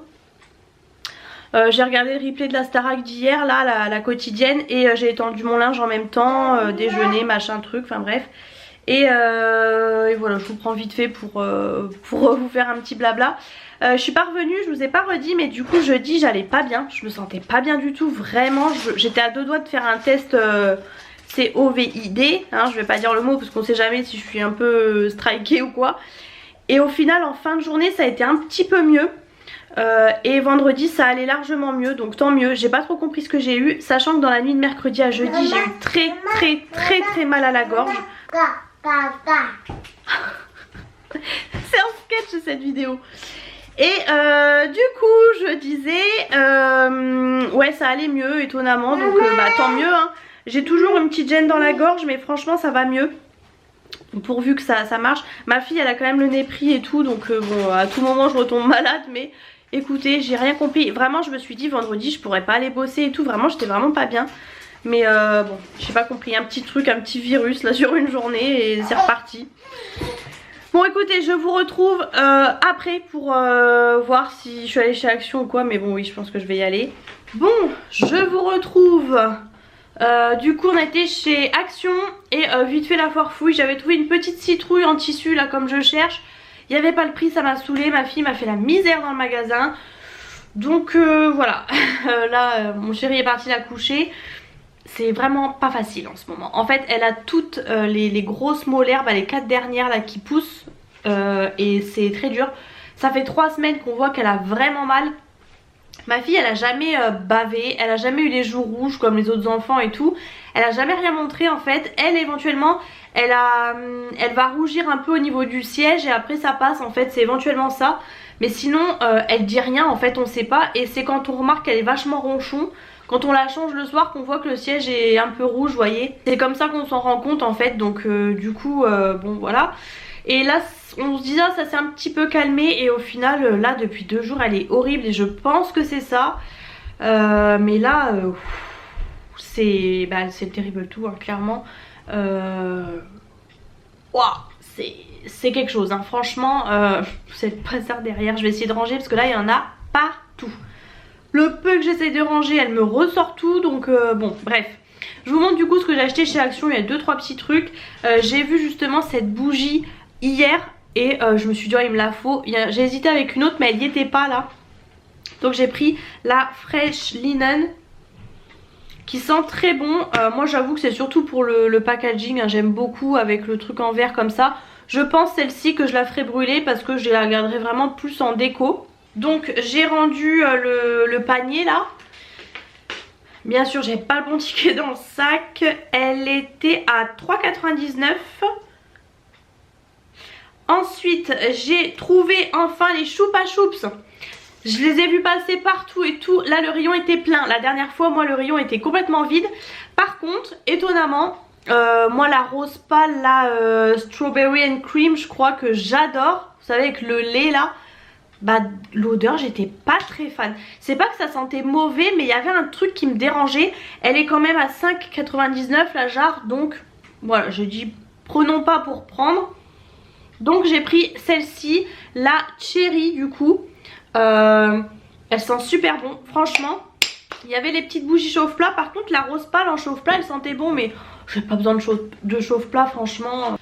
J'ai regardé le replay de la Starac d'hier là, la quotidienne et j'ai étendu mon linge en même temps, déjeuner machin truc, enfin bref. Et voilà je vous prends vite fait pour vous faire un petit blabla. Je suis pas revenue, je vous ai pas redit mais du coup jeudi j'allais pas bien, je me sentais pas bien du tout vraiment, j'étais à deux doigts de faire un test COVID, hein, je vais pas dire le mot parce qu'on sait jamais si je suis un peu strikée ou quoi. Et au final en fin de journée ça a été un petit peu mieux et vendredi ça allait largement mieux donc tant mieux. J'ai pas trop compris ce que j'ai eu sachant que dans la nuit de mercredi à jeudi j'ai eu très mal à la gorge. C'est un sketch cette vidéo. Et du coup je disais ouais ça allait mieux étonnamment donc bah tant mieux hein. J'ai toujours une petite gêne dans la gorge mais franchement ça va mieux. Pourvu que ça marche. Ma fille elle a quand même le nez pris et tout donc bon à tout moment je retombe malade mais écoutez j'ai rien compris. Vraiment je me suis dit vendredi je pourrais pas aller bosser et tout, vraiment j'étais vraiment pas bien. Mais bon j'ai pas compris, un petit truc, un petit virus là sur une journée et c'est reparti. Bon écoutez je vous retrouve après pour voir si je suis allée chez Action ou quoi mais bon oui je pense que je vais y aller. Bon je vous retrouve du coup on a été chez Action et vite fait la foire fouille, j'avais trouvé une petite citrouille en tissu là comme je cherche. Il n'y avait pas le prix, ça m'a saoulé, ma fille m'a fait la misère dans le magasin. Donc voilà, là mon chéri est parti la coucher. C'est vraiment pas facile en ce moment. En fait elle a toutes les grosses molaires, bah, les 4 dernières là qui poussent et c'est très dur. Ça fait 3 semaines qu'on voit qu'elle a vraiment mal. Ma fille elle a jamais bavé, elle a jamais eu les joues rouges comme les autres enfants et tout. Elle a jamais rien montré en fait. Elle éventuellement elle va rougir un peu au niveau du siège et après ça passe en fait, c'est éventuellement ça. Mais sinon elle dit rien en fait, on sait pas. Et c'est quand on remarque qu'elle est vachement ronchon, quand on la change le soir qu'on voit que le siège est un peu rouge, vous voyez. C'est comme ça qu'on s'en rend compte en fait. Donc du coup bon voilà. Et là on se dit ah, ça s'est un petit peu calmé et au final là depuis 2 jours elle est horrible et je pense que c'est ça. Mais là c'est le terrible tout hein, clairement. Wow, c'est quelque chose hein. Franchement cette brassard derrière je vais essayer de ranger parce que là il y en a partout. Le peu que j'essaie de ranger elle me ressort tout donc bon bref. Je vous montre du coup ce que j'ai acheté chez Action, il y a 2-3 petits trucs. J'ai vu justement cette bougie hier et je me suis dit oh, il me la faut. J'ai hésité avec une autre mais elle n'y était pas là. Donc j'ai pris la Fresh Linen qui sent très bon. Moi j'avoue que c'est surtout pour le packaging hein, j'aime beaucoup avec le truc en verre comme ça. Je pense celle-ci que je la ferai brûler parce que je la garderai vraiment plus en déco. Donc j'ai rendu le panier là. Bien sûr j'ai pas le bon ticket dans le sac. Elle était à 3,99 €. Ensuite j'ai trouvé enfin les Choupa Choups. Je les ai vus passer partout et tout. Là le rayon était plein. La dernière fois moi le rayon était complètement vide. Par contre étonnamment moi la rose pâle, la strawberry and cream, je crois que j'adore. Vous savez avec le lait là. Bah l'odeur j'étais pas très fan. C'est pas que ça sentait mauvais mais il y avait un truc qui me dérangeait. Elle est quand même à 5,99 € la jarre. Donc voilà, je dis prenons pas pour prendre. Donc j'ai pris celle-ci, la cherry du coup. Elle sent super bon franchement. Il y avait les petites bougies chauffe-plat. Par contre la rose pâle en chauffe-plat elle sentait bon. Mais j'ai pas besoin de chauffe-plat franchement.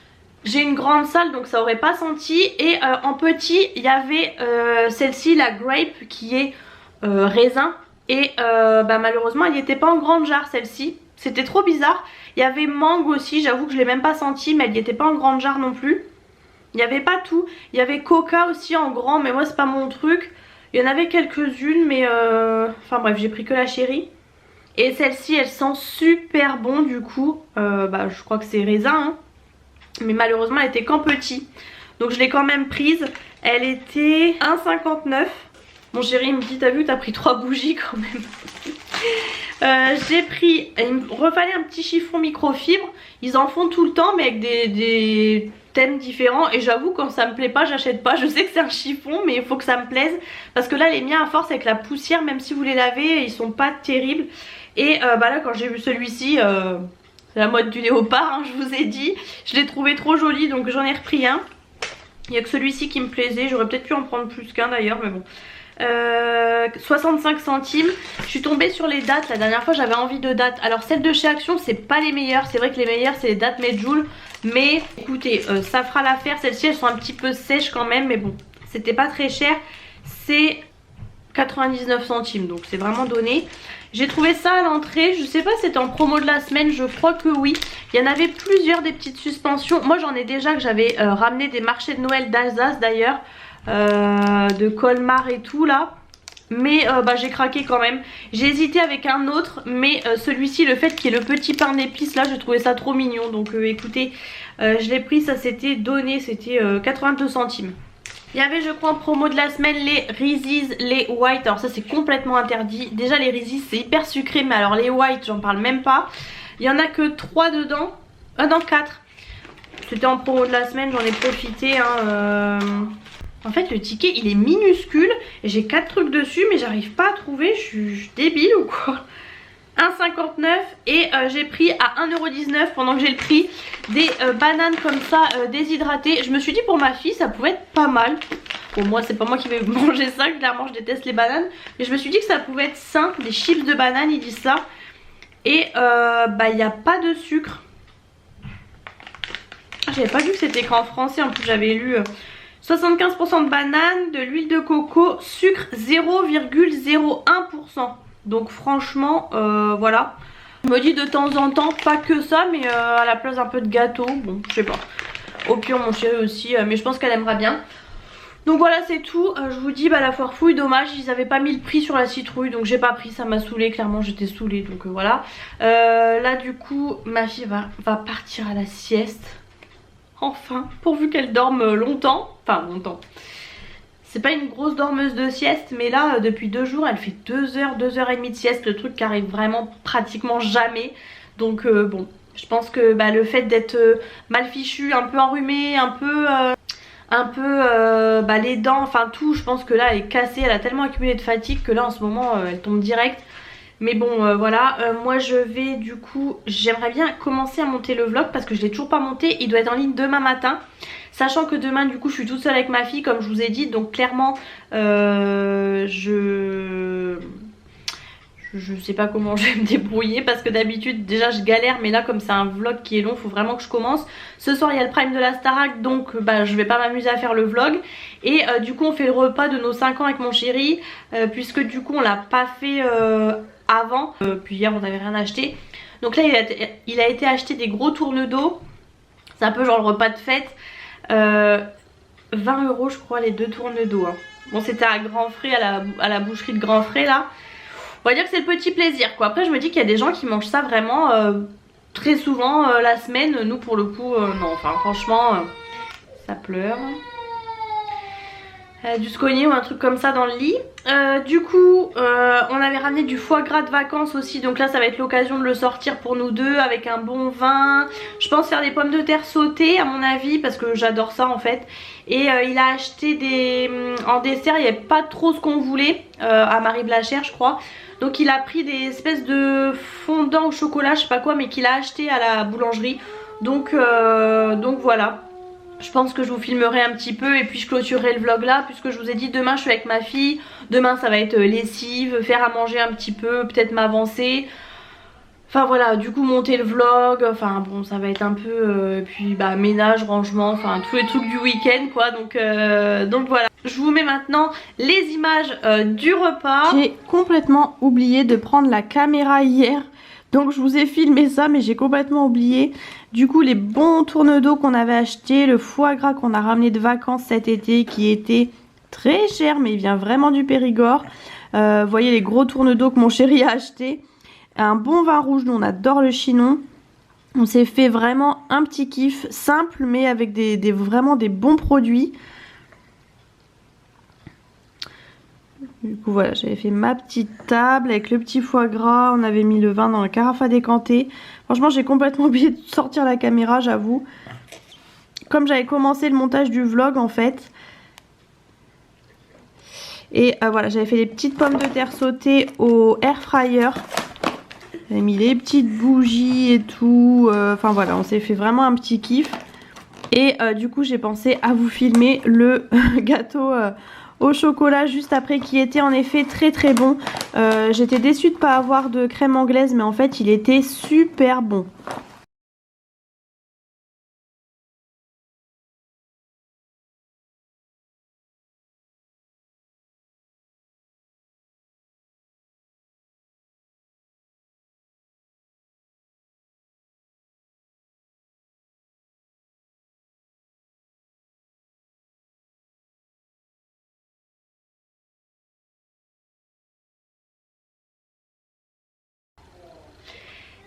J'ai une grande salle donc ça aurait pas senti. Et en petit il y avait celle-ci, la grape, qui est raisin. Et bah, malheureusement elle n'y était pas en grande jarre celle-ci. C'était trop bizarre. Il y avait mangue aussi, j'avoue que je l'ai même pas senti. Mais elle n'y était pas en grande jarre non plus. Il n'y avait pas tout. Il y avait coca aussi en grand mais moi c'est pas mon truc. Il y en avait quelques-unes mais enfin bref j'ai pris que la cherry. Et celle-ci elle sent super bon du coup. Bah, je crois que c'est raisin hein. Mais malheureusement elle était qu'en petit. Donc je l'ai quand même prise. Elle était 1,59 €. Mon chéri il me dit t'as vu t'as pris 3 bougies quand même. J'ai pris, il me refallait un petit chiffon microfibre. Ils en font tout le temps mais avec des thèmes différents. Et j'avoue quand ça me plaît pas j'achète pas. Je sais que c'est un chiffon mais il faut que ça me plaise. Parce que là les miens à force avec la poussière, même si vous les lavez, ils sont pas terribles. Et bah là quand j'ai vu celui-ci, c'est la mode du léopard hein, je vous ai dit. Je l'ai trouvé trop joli donc j'en ai repris un. Il n'y a que celui-ci qui me plaisait. J'aurais peut-être pu en prendre plus qu'un d'ailleurs mais bon. 65 centimes. Je suis tombée sur les dates. La dernière fois j'avais envie de dates. Alors celles de chez Action c'est pas les meilleures. C'est vrai que les meilleures c'est les dates Medjool. Mais écoutez ça fera l'affaire. Celles-ci elles sont un petit peu sèches quand même. Mais bon c'était pas très cher. C'est 99 centimes donc c'est vraiment donné. J'ai trouvé ça à l'entrée. Je sais pas si c'était en promo de la semaine. Je crois que oui. Il y en avait plusieurs des petites suspensions. Moi j'en ai déjà que j'avais ramené des marchés de Noël d'Alsace d'ailleurs. De Colmar et tout là. Mais bah, j'ai craqué quand même. J'ai hésité avec un autre. Mais celui-ci, le fait qu'il y ait le petit pain d'épices là, j'ai trouvé ça trop mignon. Donc écoutez, je l'ai pris, ça s'était donné. C'était 82 centimes. Il y avait je crois en promo de la semaine les Reese's, les White. Alors ça c'est complètement interdit. Déjà les Reese's c'est hyper sucré. Mais alors les White j'en parle même pas. Il y en a que 3 dedans. Ah non 4. C'était en promo de la semaine, j'en ai profité hein, En fait le ticket il est minuscule. Et j'ai 4 trucs dessus mais j'arrive pas à trouver. Je suis débile ou quoi? 1,59 et j'ai pris à 1,19 € pendant que j'ai le prix des bananes comme ça déshydratées. Je me suis dit pour ma fille ça pouvait être pas mal. Bon moi c'est pas moi qui vais manger ça, clairement je déteste les bananes. Mais je me suis dit que ça pouvait être sain, des chips de bananes ils disent ça. Et bah il n'y a pas de sucre. J'avais pas vu que c'était écrit en français, en plus j'avais lu 75% de bananes, de l'huile de coco, sucre 0,01%. Donc franchement voilà. Je me dis de temps en temps, pas que ça mais à la place un peu de gâteau. Bon je sais pas. Au pire mon chéri aussi mais je pense qu'elle aimera bien. Donc voilà c'est tout. Je vous dis bah la foire fouille, dommage ils avaient pas mis le prix sur la citrouille. Donc j'ai pas pris, ça m'a saoulée, clairement j'étais saoulée. Donc voilà. Là du coup ma fille va partir à la sieste. Enfin, pourvu qu'elle dorme longtemps. Enfin longtemps. C'est pas une grosse dormeuse de sieste, mais là depuis 2 jours elle fait 2 heures, 2 heures et demie de sieste, le truc qui arrive vraiment pratiquement jamais. Donc bon, je pense que bah, le fait d'être mal fichu, un peu enrhumée, un peu bah, les dents, enfin tout, je pense que là elle est cassée, elle a tellement accumulé de fatigue que là en ce moment elle tombe direct. Mais bon voilà, moi je vais du coup, j'aimerais bien commencer à monter le vlog parce que je l'ai toujours pas monté, il doit être en ligne demain matin. Sachant que demain du coup je suis toute seule avec ma fille comme je vous ai dit, donc clairement je sais pas comment je vais me débrouiller parce que d'habitude déjà je galère, mais là comme c'est un vlog qui est long, faut vraiment que je commence. Ce soir il y a le prime de la Starac donc bah, je vais pas m'amuser à faire le vlog. Et du coup on fait le repas de nos 5 ans avec mon chéri puisque du coup on l'a pas fait avant, puis hier on n'avait rien acheté. Donc là il a été acheté des gros tourne d'eau, c'est un peu genre le repas de fête. 20 € je crois les 2 tourne d'eau hein. Bon c'était à Grand Frais, à la boucherie de Grand Frais là. On va dire que c'est le petit plaisir quoi. Après je me dis qu'il y a des gens qui mangent ça vraiment très souvent la semaine. Nous pour le coup non, enfin franchement ça pleure. Du scogné ou un truc comme ça dans le lit. Du coup on avait ramené du foie gras de vacances aussi, donc là ça va être l'occasion de le sortir pour nous deux avec un bon vin. Je pense faire des pommes de terre sautées à mon avis parce que j'adore ça en fait. Et il a acheté des... en dessert il n'y avait pas trop ce qu'on voulait à Marie Blachère je crois. Donc il a pris des espèces de fondants au chocolat je sais pas quoi, mais qu'il a acheté à la boulangerie. Donc voilà. Je pense que je vous filmerai un petit peu et puis je clôturerai le vlog là, puisque je vous ai dit demain je suis avec ma fille. Demain ça va être lessive, faire à manger un petit peu, peut-être m'avancer. Enfin voilà, du coup monter le vlog, enfin bon ça va être un peu, puis bah ménage, rangement, enfin tous les trucs du week-end quoi. Donc voilà. Je vous mets maintenant les images du repas. J'ai complètement oublié de prendre la caméra hier. Donc je vous ai filmé ça mais j'ai complètement oublié. Du coup les bons tourne-dos qu'on avait achetés, le foie gras qu'on a ramené de vacances cet été qui était très cher mais il vient vraiment du Périgord. Vous voyez les gros tourne-dos que mon chéri a acheté. Un bon vin rouge, nous on adore le Chinon. On s'est fait vraiment un petit kiff simple mais avec vraiment des bons produits. Du coup voilà, j'avais fait ma petite table avec le petit foie gras, on avait mis le vin dans la carafe à décanter. Franchement j'ai complètement oublié de sortir la caméra j'avoue. Comme j'avais commencé le montage du vlog en fait. Et voilà, j'avais fait les petites pommes de terre sautées au air fryer. J'avais mis les petites bougies et tout, enfin voilà, on s'est fait vraiment un petit kiff. Et du coup j'ai pensé à vous filmer le gâteau au chocolat juste après qui était en effet très très bon. J'étais déçue de ne pas avoir de crème anglaise mais en fait il était super bon.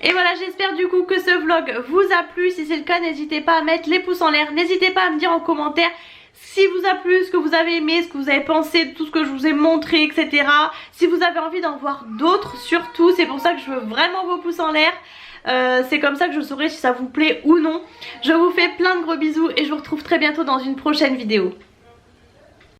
Et voilà, j'espère du coup que ce vlog vous a plu. Si c'est le cas, n'hésitez pas à mettre les pouces en l'air. N'hésitez pas à me dire en commentaire si vous a plu, ce que vous avez aimé, ce que vous avez pensé de tout ce que je vous ai montré, etc. Si vous avez envie d'en voir d'autres surtout, c'est pour ça que je veux vraiment vos pouces en l'air. C'est comme ça que je saurai si ça vous plaît ou non. Je vous fais plein de gros bisous et je vous retrouve très bientôt dans une prochaine vidéo.